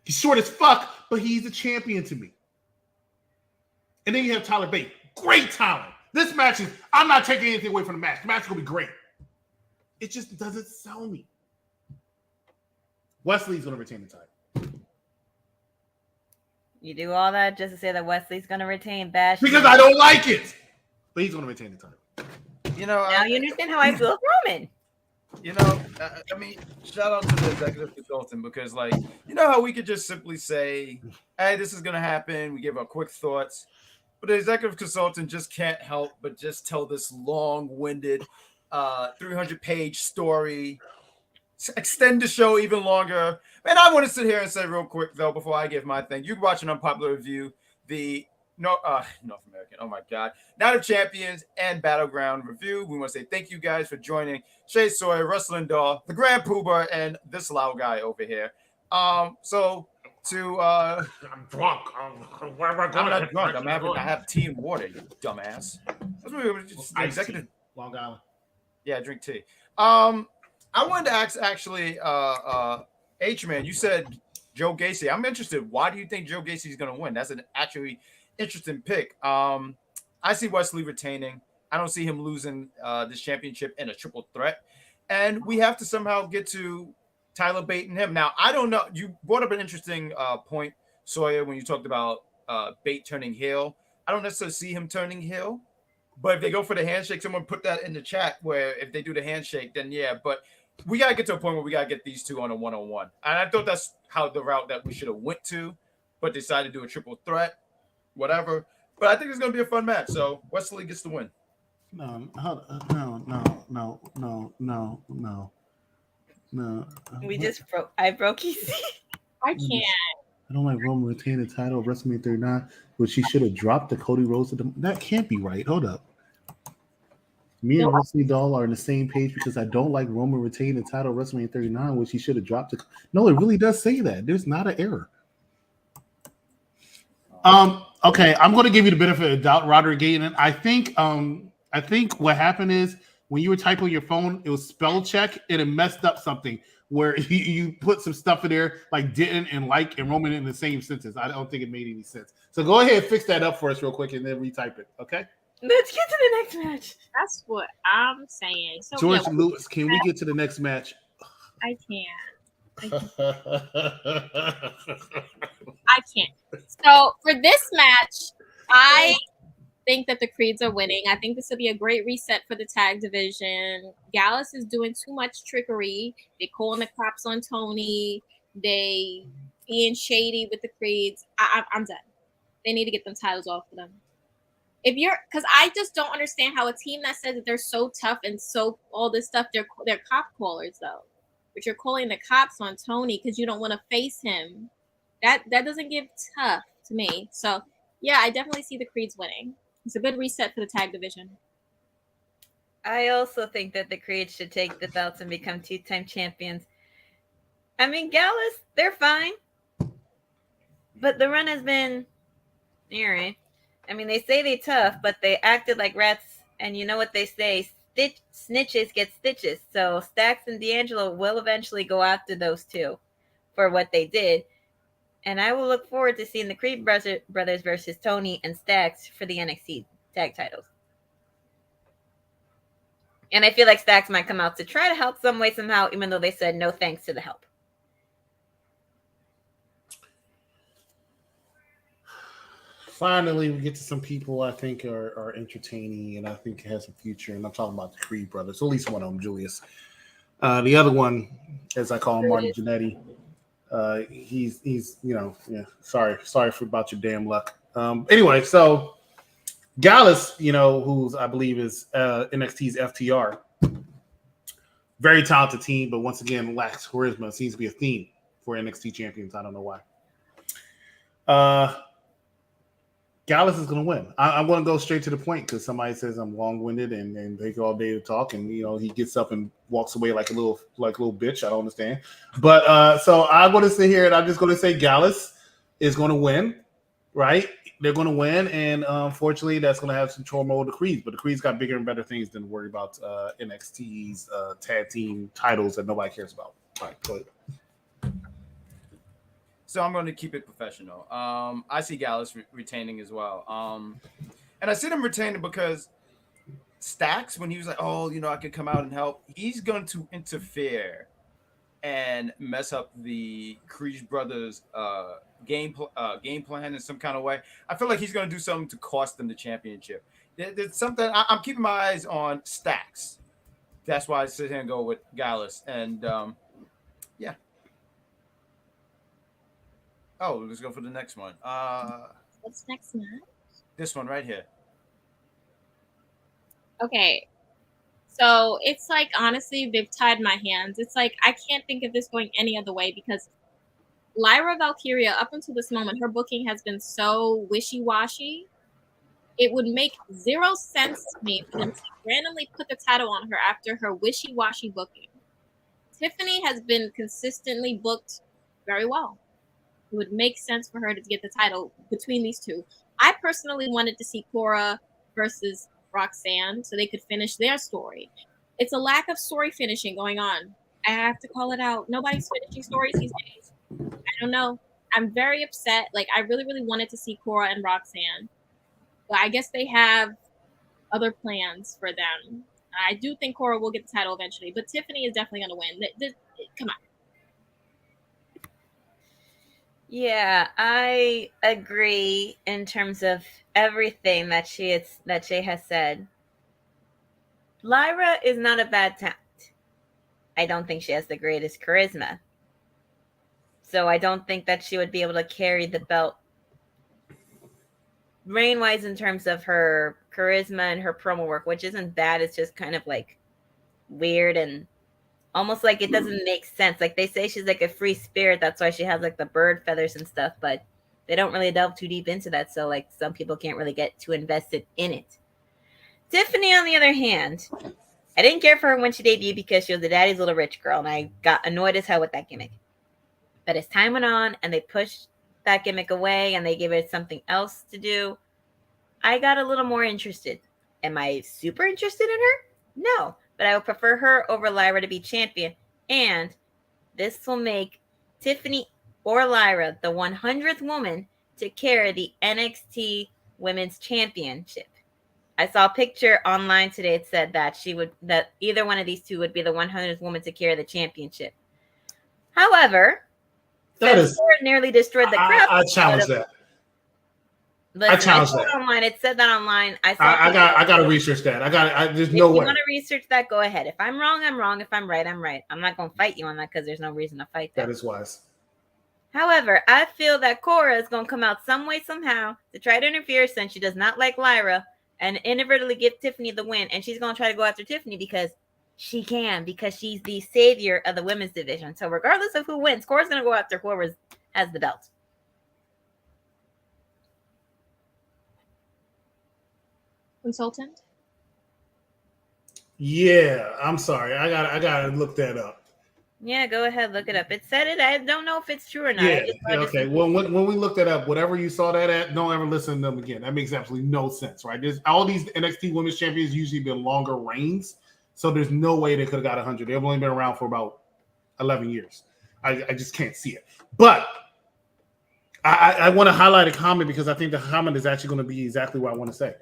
Speaker 3: He's short as fuck, but he's a champion to me. And then you have Tyler Bate. Great talent. This match is, I'm not taking anything away from the match. The match is going to be great. It just doesn't sell me. Wesley's going to retain the title.
Speaker 4: You do all that just to say that Wesley's going to retain Bash?
Speaker 3: Because I don't like it. But he's going to retain the title.
Speaker 4: Now you understand how I feel with Roman.
Speaker 2: Shout out to the executive consultant because, how we could just simply say, hey, this is going to happen. We give our quick thoughts. But the executive consultant just can't help but just tell this long-winded, 300-page story. Extend the show even longer. And I want to sit here and say real quick though, before I give my thing, you can watch an unpopular review, the North American, oh my God, Night of Champions and BattleGround review. We want to say thank you guys for joining Shay Sawyer, Wrestling Doll, the Grand Pooba, and this loud guy over here. So to
Speaker 3: I'm drunk. Where am I going?
Speaker 2: I'm not drunk. I have tea and water, you dumbass. That's what we were just the executive.
Speaker 3: Tea. Long Island.
Speaker 2: Yeah, drink tea. I wanted to ask actually, H-Man, you said Joe Gacy. I'm interested. Why do you think Joe Gacy is going to win? That's an actually interesting pick. I see Wesley retaining. I don't see him losing this championship in a triple threat. And we have to somehow get to Tyler Bate and him. Now, I don't know. You brought up an interesting point, Sawyer, when you talked about Bate turning heel. I don't necessarily see him turning heel. But if they go for the handshake, someone put that in the chat where if they do the handshake, then yeah. But we got to get to a point where we got to get these two on a one-on-one. And I thought that's how the route that we should have went to, but decided to do a triple threat, whatever. But I think it's going to be a fun match. So Wesley gets the win.
Speaker 3: No.
Speaker 4: I broke his.
Speaker 1: I can't.
Speaker 3: I don't like Roman retaining the title of WrestleMania 39, but she should have dropped the Cody Rhodes. That can't be right. Hold up. Me and Wesley Doll are on the same page because I don't like Roman retaining the title of WrestleMania 39, which he should have dropped it. No, it really does say that. There's not an error. Okay, I'm going to give you the benefit of the doubt, Roderick Gaten. I think what happened is when you were typing on your phone, it was spell check and it messed up something where you put some stuff in there like didn't and like and Roman in the same sentence. I don't think it made any sense. So go ahead and fix that up for us real quick and then retype it, okay?
Speaker 4: Let's get to the next match.
Speaker 1: That's what I'm saying. So
Speaker 3: George Lewis, can we get to the next match?
Speaker 1: I can't. I can't. So for this match, I think that the Creeds are winning. I think this will be a great reset for the tag division. Gallus is doing too much trickery. They calling the cops on Tony. They being shady with the Creeds. I'm done. They need to get them titles off of them. Because I just don't understand how a team that says that they're so tough and so all this stuff, they're cop callers though. But you're calling the cops on Tony because you don't want to face him. That doesn't give tough to me. So yeah, I definitely see the Creeds winning. It's a good reset for the tag division.
Speaker 4: I also think that the Creeds should take the belts and become 2-time champions. I mean, Gallus, they're fine. But the run has been eerie. I mean, they say they're tough, but they acted like rats. And you know what they say? Snitches get stitches. So Stax and D'Angelo will eventually go after those two for what they did. And I will look forward to seeing the Creed brothers versus Tony and Stax for the NXT tag titles. And I feel like Stax might come out to try to help some way, somehow, even though they said no thanks to the help.
Speaker 3: Finally, we get to some people I think are entertaining and I think has a future. And I'm talking about the Creed brothers, at least one of them, Julius. The other one, as I call him, Martin Jannetty. He's sorry for about your damn luck. Anyway, so Gallus, who's I believe is NXT's FTR, very talented team, but once again lacks charisma. It seems to be a theme for NXT champions. I don't know why. Gallus is going to win. I'm going to go straight to the point because somebody says I'm long-winded and take all day to talk, and he gets up and walks away like a little bitch. I don't understand, but so I'm going to sit here and I'm just going to say Gallus is going to win, right? They're going to win, and unfortunately, that's going to have some turmoil with the Creeds. But the Creeds got bigger and better things than to worry about NXT's tag team titles that nobody cares about. All right, go ahead.
Speaker 2: So I'm going to keep it professional. I see Gallus retaining as well. And I see them retaining because Stax, when he was like, I could come out and help, he's going to interfere and mess up the Creed brothers' game plan in some kind of way. I feel like he's going to do something to cost them the championship. There's something I'm keeping my eyes on Stax. That's why I sit here and go with Gallus. And yeah. Oh, let's go for the next one.
Speaker 1: What's next match?
Speaker 2: This one right here.
Speaker 1: Okay. So it's like, honestly, they've tied my hands. It's like, I can't think of this going any other way because Lyra Valkyria, up until this moment, her booking has been so wishy-washy. It would make zero sense to me for them to randomly put the title on her after her wishy-washy booking. Tiffany has been consistently booked very well. It would make sense for her to get the title between these two. I personally wanted to see Cora versus Roxanne so they could finish their story. It's a lack of story finishing going on. I have to call it out. Nobody's finishing stories these days. I don't know. I'm very upset. Like, I really, really wanted to see Cora and Roxanne. But I guess they have other plans for them. I do think Cora will get the title eventually, but Tiffany is definitely going to win. Come on.
Speaker 4: Yeah, I agree in terms of everything that Shay has said. Lyra is not a bad talent. I don't think she has the greatest charisma. So I don't think that she would be able to carry the belt reign-wise in terms of her charisma and her promo work, which isn't bad. It's just kind of like weird and almost like it doesn't make sense. Like they say she's like a free spirit. That's why she has like the bird feathers and stuff, but they don't really delve too deep into that. So like some people can't really get too invested in it. Tiffany, on the other hand, I didn't care for her when she debuted because she was the daddy's little rich girl, and I got annoyed as hell with that gimmick. But as time went on and they pushed that gimmick away and they gave it something else to do, I got a little more interested. Am I super interested in her? No, but I would prefer her over Lyra to be champion, and this will make Tiffany or Lyra the 100th woman to carry the NXT Women's Championship. I saw a picture online today. It said that that either one of these two would be the 100th woman to carry the championship. However, nearly destroyed the crap.
Speaker 3: I challenge that.
Speaker 4: Listen, I challenge that. Online, it said that online. I
Speaker 3: got to research that. There's no way.
Speaker 4: If you want to research that, go ahead. If I'm wrong, I'm wrong. If I'm right, I'm right. I'm not going to fight you on that because there's no reason to fight that.
Speaker 3: That is wise.
Speaker 4: However, I feel that Cora is going to come out some way, somehow to try to interfere since she does not like Lyra and inadvertently give Tiffany the win. And she's going to try to go after Tiffany because she can, because she's the savior of the women's division. So regardless of who wins, Cora's going to go after whoever has the belt.
Speaker 1: Consultant?
Speaker 3: Yeah, I'm sorry. I gotta look that up.
Speaker 4: Yeah, go ahead, look it up. It said it. I don't know if it's true or not.
Speaker 3: Yeah, okay. Well, when we looked that up, whatever you saw that at, don't ever listen to them again. That makes absolutely no sense, right? There's all these NXT Women's Champions usually been longer reigns, so there's no way they could have got 100. They've only been around for about 11 years. I just can't see it. But I want to highlight a comment because I think the comment is actually going to be exactly what I want to say.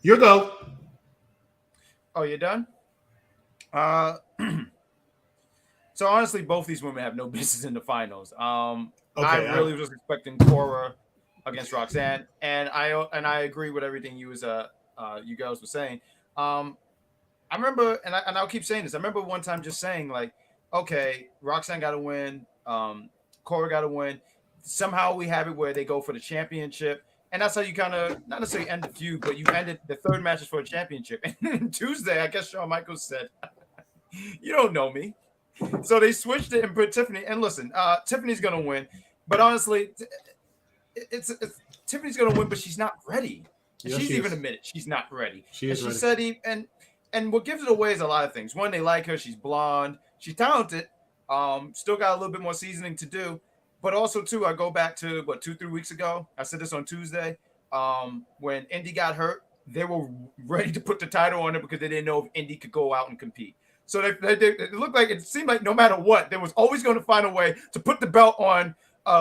Speaker 3: Your go.
Speaker 2: Oh, you're done? So honestly, both these women have no business in the finals. I really was expecting Cora against Roxanne, and I agree with everything you girls were saying. I remember, and I'll keep saying this. I remember one time just saying like, okay, Roxanne got to win, Cora got to win. Somehow we have it where they go for the championship. And that's how you kind of, not necessarily end the feud, but you ended the third matches for a championship. And then Tuesday, I guess Shawn Michaels said, you don't know me. So they switched it and put Tiffany. And listen, Tiffany's going to win. But honestly, it's Tiffany's going to win, but she's not ready.
Speaker 3: Yes,
Speaker 2: she's even admitted she's not ready.
Speaker 3: She
Speaker 2: said, and what gives it away is a lot of things. One, they like her. She's blonde. She's talented. Still got a little bit more seasoning to do. But also, too, I go back to, 2-3 weeks ago. I said this on Tuesday. When Indy got hurt, they were ready to put the title on her because they didn't know if Indy could go out and compete. So it looked like, it seemed like no matter what, they was always going to find a way to put the belt on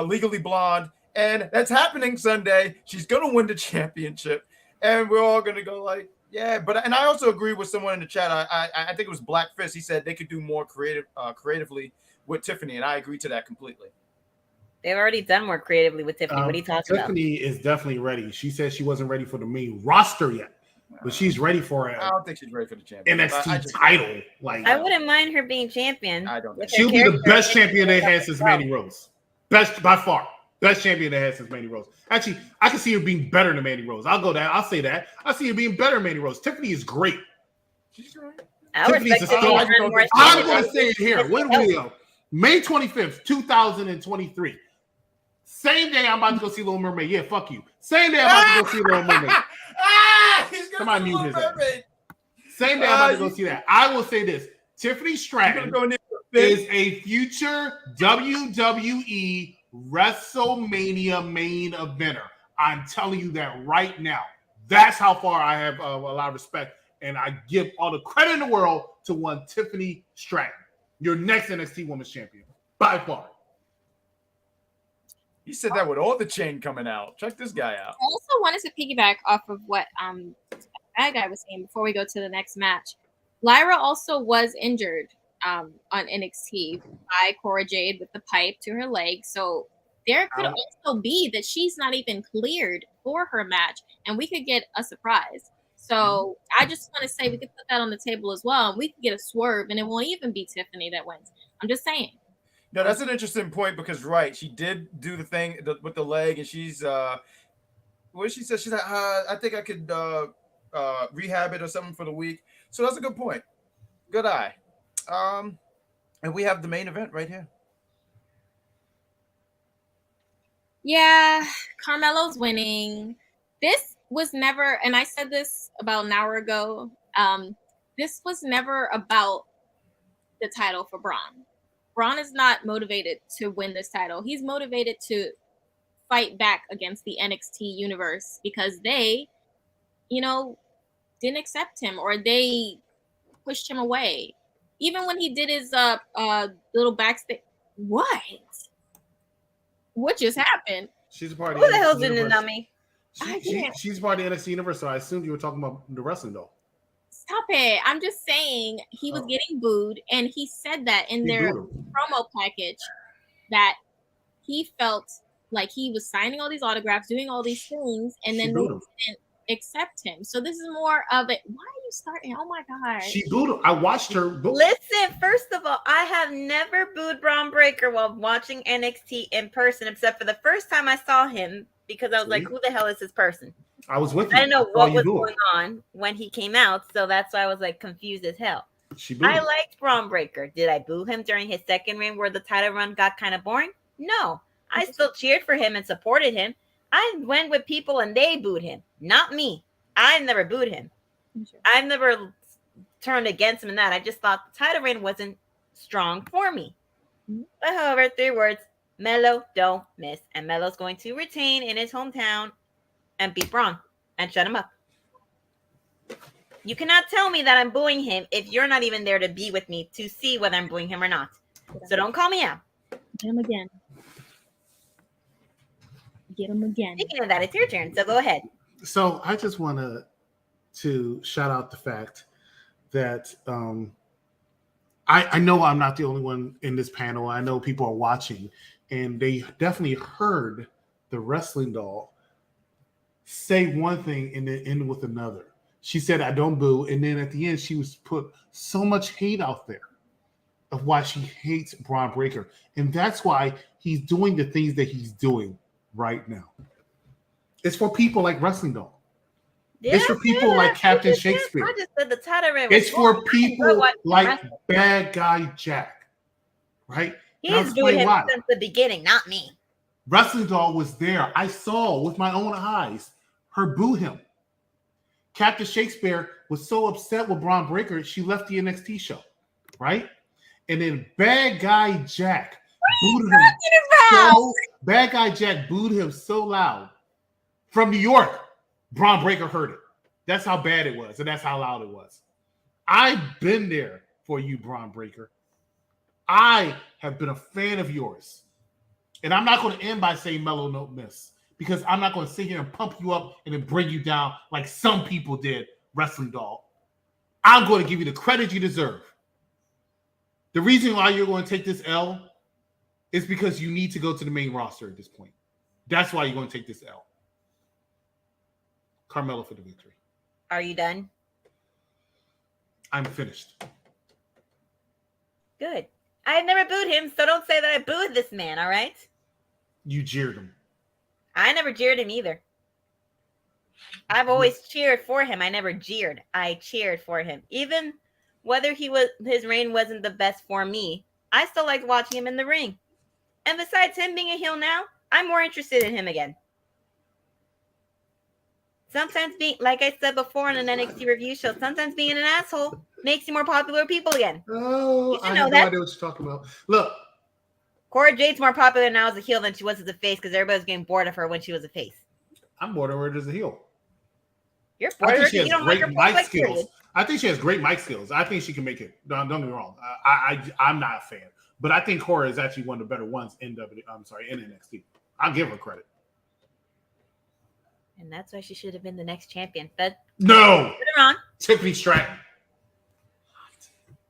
Speaker 2: Legally Blonde. And that's happening Sunday. She's going to win the championship. And we're all going to go like, yeah. And I also agree with someone in the chat. I think it was Black Fist. He said they could do more creatively with Tiffany. And I agree to that completely.
Speaker 4: They've already done more creatively with Tiffany. What are you talking about?
Speaker 3: Tiffany is definitely ready. She said she wasn't ready for the main roster yet, but she's ready for it.
Speaker 2: I don't think she's ready for the champion.
Speaker 3: NXT title. Like,
Speaker 4: I wouldn't mind her being champion.
Speaker 2: I don't think
Speaker 3: she'll be the best champion they had since Mandy Rose. Best by far. Best champion they had since Mandy Rose. Actually, I can see her being better than Mandy Rose. I'll say that. I see her being better than Mandy Rose. Tiffany is great.
Speaker 2: She's right.
Speaker 4: I
Speaker 3: Tiffany's
Speaker 4: respect
Speaker 3: a
Speaker 4: it.
Speaker 3: star. I'm going to say it here. When we go? May 25th, 2023. Same day I'm about to go see Little Mermaid. Yeah, fuck you. Same day I'm about to go see Little Mermaid.
Speaker 2: He's gonna
Speaker 3: Somebody
Speaker 2: see
Speaker 3: mute
Speaker 2: Little
Speaker 3: his ass.
Speaker 2: Mermaid.
Speaker 3: Same day I'm about to go see that. I will say this. Tiffany Stratton is a future WWE WrestleMania main eventer. I'm telling you that right now. That's how far I have a lot of respect, and I give all the credit in the world to one Tiffany Stratton, your next NXT Women's Champion, by far.
Speaker 2: He said that with all the chain coming out. Check this guy out.
Speaker 1: I also wanted to piggyback off of what Bad Guy was saying before we go to the next match. Lyra also was injured on NXT by Cora Jade with the pipe to her leg. So there could also be that she's not even cleared for her match, and we could get a surprise. So I just want to say we could put that on the table as well, and we could get a swerve, and it won't even be Tiffany that wins. I'm just saying.
Speaker 2: No, that's an interesting point because she did do the thing with the leg, and she's what she said. She's like, I think I could rehab it or something for the week. So that's a good point. Good eye. And we have the main event right here.
Speaker 1: Yeah, Carmelo's winning. This was never, and I said this about an hour ago. This was never about the title for Braun. Braun is not motivated to win this title. He's motivated to fight back against the NXT universe because they, didn't accept him or they pushed him away. Even when he did his little backstage. What just happened?
Speaker 3: She's a part of
Speaker 4: Who the hell's in the dummy?
Speaker 3: She's part of the NXT universe, so I assumed you were talking about the wrestling doll.
Speaker 1: Stop it. I'm just saying he was getting booed, and he said that in their promo package that he felt like he was signing all these autographs, doing all these things, and then they didn't accept him. So this is more of it. Why are you starting? Oh my God.
Speaker 3: She booed him. I watched her boo.
Speaker 4: Listen, first of all, I have never booed Braun Breaker while watching NXT in person, except for the first time I saw him because I was like, who the hell is this person?
Speaker 3: I was with you.
Speaker 4: I didn't know what was going on when he came out, so that's why I was like confused as hell. I liked Braun Breaker. Did I boo him during his second reign where the title run got kind of boring? No. I still cheered for him and supported him. I went with people and they booed him, not me. I never booed him. I've never turned against him in that. I just thought the title reign wasn't strong for me. But however, 3 words, Melo don't miss. And Melo's going to retain in his hometown and beat Braun and shut him up. You cannot tell me that I'm booing him if you're not even there to be with me to see whether I'm booing him or not. So don't call me out.
Speaker 1: Get him again.
Speaker 4: Speaking of that, it's your turn, so go ahead.
Speaker 3: So I just want to shout out the fact that I know I'm not the only one in this panel. I know people are watching, and they definitely heard the wrestling doll say one thing and then end with another. She said, I don't boo. And then at the end, she was put so much hate out there of why she hates Braun Breaker. And that's why he's doing the things that he's doing right now. It's for people like Wrestling Doll.
Speaker 4: Yeah,
Speaker 3: it's for people like Captain Shakespeare.
Speaker 4: I just said the title reign.
Speaker 3: It's for people like Bad Guy Jack. Right?
Speaker 4: He's doing it since the beginning, not me.
Speaker 3: Wrestling Doll was there. I saw with my own eyes her boo him. Captain Shakespeare was so upset with Braun Breaker, she left the NXT show, right? And then Bad Guy Jack booed him. Bad Guy Jack booed him so loud from New York. Braun Breaker heard it. That's how bad it was, and that's how loud it was. I've been there for you, Braun Breaker. I have been a fan of yours. And I'm not going to end by saying Melo no miss, because I'm not going to sit here and pump you up and then bring you down like some people did, Wrestling Doll. I'm going to give you the credit you deserve. The reason why you're going to take this L is because you need to go to the main roster at this point. That's why you're going to take this L. Carmelo for the victory.
Speaker 4: Are you done?
Speaker 3: I'm finished.
Speaker 4: Good. I've never booed him, so don't say that I booed this man, all right?
Speaker 3: You jeered him.
Speaker 4: I never jeered him either. I've always cheered for him. I never jeered. I cheered for him. Even whether his reign wasn't the best for me, I still liked watching him in the ring. And besides him being a heel now, I'm more interested in him again. Sometimes being, like I said before on an NXT review show, sometimes being an asshole makes you more popular with people again.
Speaker 3: Oh, I have no idea what you're talking about. Look.
Speaker 4: Cora Jade's more popular now as a heel than she was as a face because everybody was getting bored of her when she was a face.
Speaker 3: I'm bored of her as a heel.
Speaker 4: You're bored of her because you don't like her
Speaker 3: mic skills. I think she has great mic skills. I think she can make it. Don't get me wrong. I'm not a fan. But I think Cora is actually one of the better ones in NXT. I'll give her credit.
Speaker 4: And that's why she should have been the next champion. But
Speaker 3: no,
Speaker 4: put her on.
Speaker 3: Tiffany Stratton.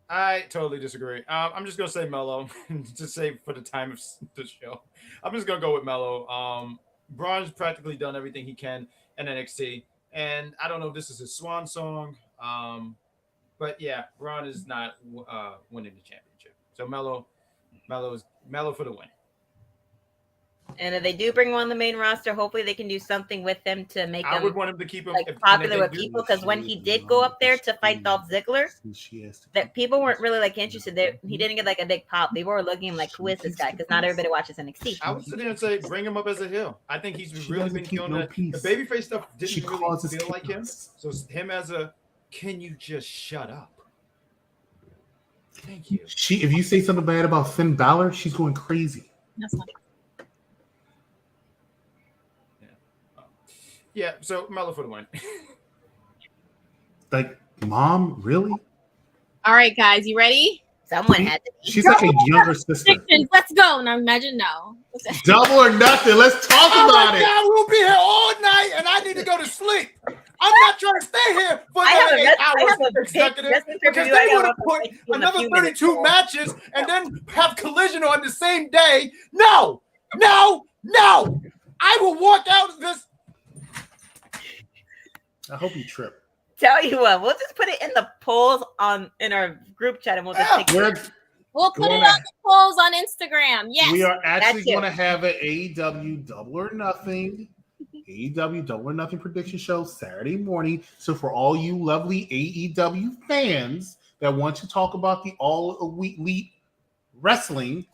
Speaker 2: I totally disagree. I'm just gonna say Mello to save for the time of the show. I'm just gonna go with Mello. Braun's practically done everything he can in NXT, and I don't know if this is his swan song. But yeah, Braun is not winning the championship. So Mello for the win.
Speaker 4: And if they do bring him on the main roster, hopefully they can do something with him to make him.
Speaker 2: I would want him to keep him
Speaker 4: popular with people because when he did go up there to fight Dolph Ziggler, that people weren't really interested. He didn't get a big pop. People were looking like, who is this guy? Because not everybody watches NXT.
Speaker 2: I would sit there and say, bring him up as a heel. I think he's really been killing it. The babyface stuff didn't really feel like him. So him as a, can you just shut up? Thank you.
Speaker 3: If you say something bad about Finn Balor, she's going crazy.
Speaker 1: That's funny.
Speaker 2: Yeah, so Mello for the win.
Speaker 3: Mom, really?
Speaker 1: All right, guys, you ready?
Speaker 4: Someone had to be.
Speaker 3: She's like a younger sister.
Speaker 1: Let's go. Now imagine no.
Speaker 3: Double or nothing. Let's talk about it.
Speaker 2: God, we'll be here all night, and I need to go to sleep. I'm not trying to stay here for another 8 hours consecutive because they would have put another 32 matches and then have Collision on the same day. No. I will walk out of this.
Speaker 3: I hope you trip.
Speaker 4: Tell you what, we'll just put it in the polls in our group chat, and we'll just take it.
Speaker 1: We'll put it on the polls on Instagram. Yes,
Speaker 3: we are actually going to have an AEW Double or Nothing prediction show Saturday morning. So for all you lovely AEW fans that want to talk about the All Elite Wrestling,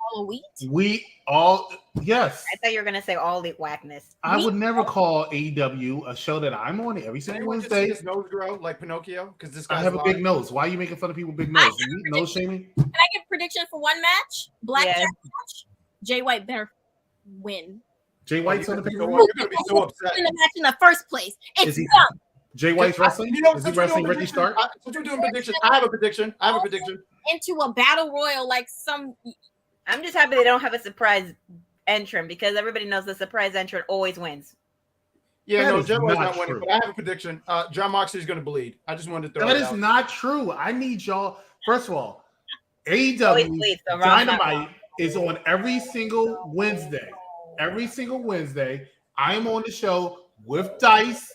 Speaker 3: yes.
Speaker 4: I thought you were going to say All Elite Whackness.
Speaker 3: I would never call AEW a show that I'm on every single Wednesday.
Speaker 2: His nose grow like Pinocchio because this guy.
Speaker 3: I have a big nose. Why are you making fun of people with big nose? Nose shaming?
Speaker 1: Can I give a prediction for one match? Blackjack match. Jay White better win.
Speaker 3: Jay White's on the pay-per-view.
Speaker 2: You're gonna be so upset.
Speaker 1: In the match in the first place. It's dumb.
Speaker 3: Jay White's wrestling? Is he wrestling Ricky Stark?
Speaker 2: Since you're doing predictions, I have a prediction.
Speaker 1: Into a battle royal like some.
Speaker 4: I'm just happy they don't have a surprise entrant because everybody knows the surprise entrant always wins.
Speaker 2: Yeah, no, Jay White's not winning, but I have a prediction. John Moxley's going to bleed. I just wanted to throw
Speaker 3: that
Speaker 2: it
Speaker 3: out.
Speaker 2: That is
Speaker 3: not true. I need y'all. First of all, AEW Dynamite is on every single Wednesday. Every single Wednesday, I am on the show with Dice.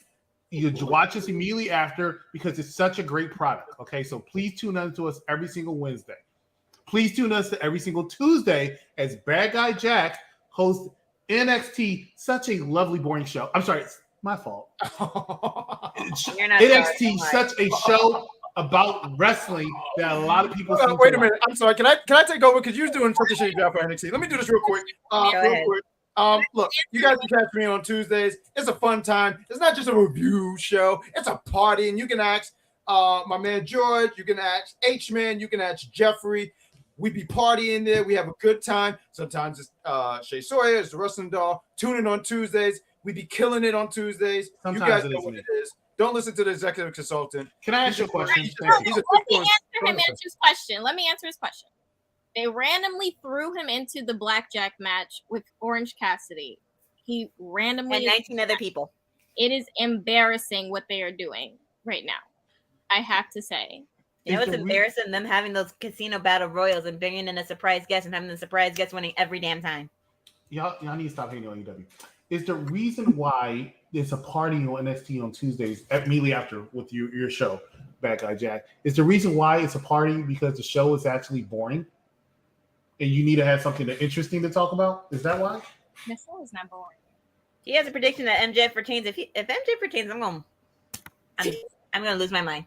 Speaker 3: You watch us immediately after because it's such a great product. Okay, so please tune in to us every single Wednesday. Please tune us to every single Tuesday as Bad Guy Jack hosts NXT. Such a lovely, boring show. I'm sorry, it's my fault. NXT, such a show about wrestling that a lot of people.
Speaker 2: Wait a minute. I'm sorry. Can I take over because you're doing such a shitty job for NXT? Let me do this real quick. Look, you guys can catch me on Tuesdays. It's a fun time. It's not just a review show. It's a party, and you can ask my man George. You can ask H-Man. You can ask Jeffrey. We be partying there. We have a good time. Sometimes it's Shay Sawyer. It's the Wrestling Doll. Tune in on Tuesdays. We be killing it on Tuesdays.
Speaker 3: Sometimes
Speaker 2: you guys know what it is. Don't listen to the executive consultant.
Speaker 3: Can I ask you a question?
Speaker 1: Let me answer his question. They randomly threw him into the blackjack match with Orange Cassidy. He randomly
Speaker 4: and 19 other people.
Speaker 1: It is embarrassing what they are doing right now. I have to say.
Speaker 4: You know what's embarrassing? Them having those casino battle royals and bringing in a surprise guest and having the surprise guest winning every damn time.
Speaker 3: Y'all need to stop hating on AEW. Is the reason why there's a party on NXT on Tuesdays immediately after with your show, Bad Guy Jack? Is the reason why it's a party because the show is actually boring? And you need to have something interesting to talk about? Is that why?
Speaker 1: Michelle is not boring.
Speaker 4: He has a prediction that MJF retains. If MJF retains, I'm gonna lose my mind.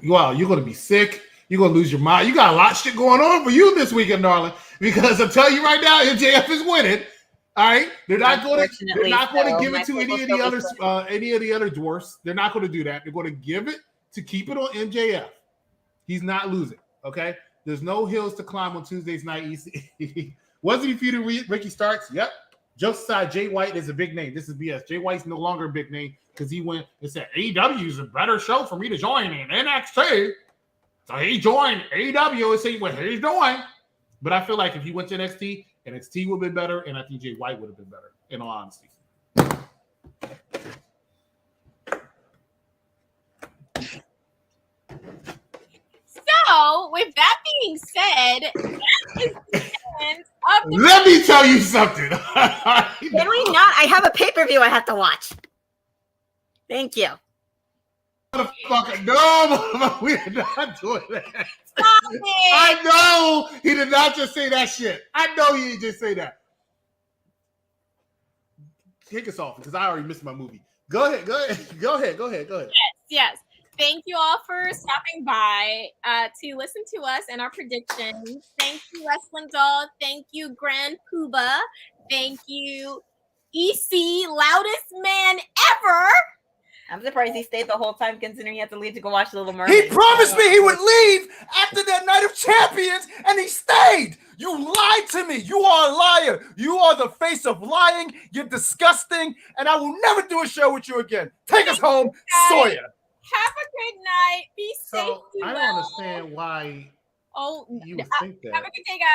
Speaker 3: Wow, you're gonna be sick. You're gonna lose your mind. You got a lot of shit going on for you this weekend, darling. Because I'm telling you right now, MJF is winning. All right, they're not going to give it to any of the other dwarfs. They're not going to do that. They're going to give it to keep it on MJF. He's not losing. Okay, there's no hills to climb on Tuesday's night. Wasn't he feuding Ricky Starks? Yep. Just aside, Jay White is a big name. This is BS. Jay White's no longer a big name because he went and said AEW is a better show for me to join in NXT. So he joined AEW and said what he's doing. But I feel like if he went to NXT would have been better, and I think Jay White would have been better, in all honesty.
Speaker 1: So, with that being said, that is the end of the
Speaker 3: Let me tell you something.
Speaker 4: Can we not? I have a pay-per-view I have to watch. Thank you.
Speaker 3: Motherfucker, no, we are not doing that.
Speaker 1: Stop it.
Speaker 3: I know he did not just say that shit. I know he didn't just say that. Kick us off because I already missed my movie. Go ahead.
Speaker 1: Yes. Thank you all for stopping by to listen to us and our predictions. Thank you, Wrestling Doll. Thank you, Grand Pooba. Thank you, EC, loudest man ever.
Speaker 4: I'm surprised he stayed the whole time, considering he had to leave to go watch Little Mermaid.
Speaker 2: He promised me he would leave after that Night of Champions, and he stayed. You lied to me. You are a liar. You are the face of lying. You're disgusting, and I will never do a show with you again. Take us home, Sawyer.
Speaker 1: Have a good night. Be safe.
Speaker 3: So I don't understand why
Speaker 1: Oh,
Speaker 3: you would think that.
Speaker 1: have a good day, guys.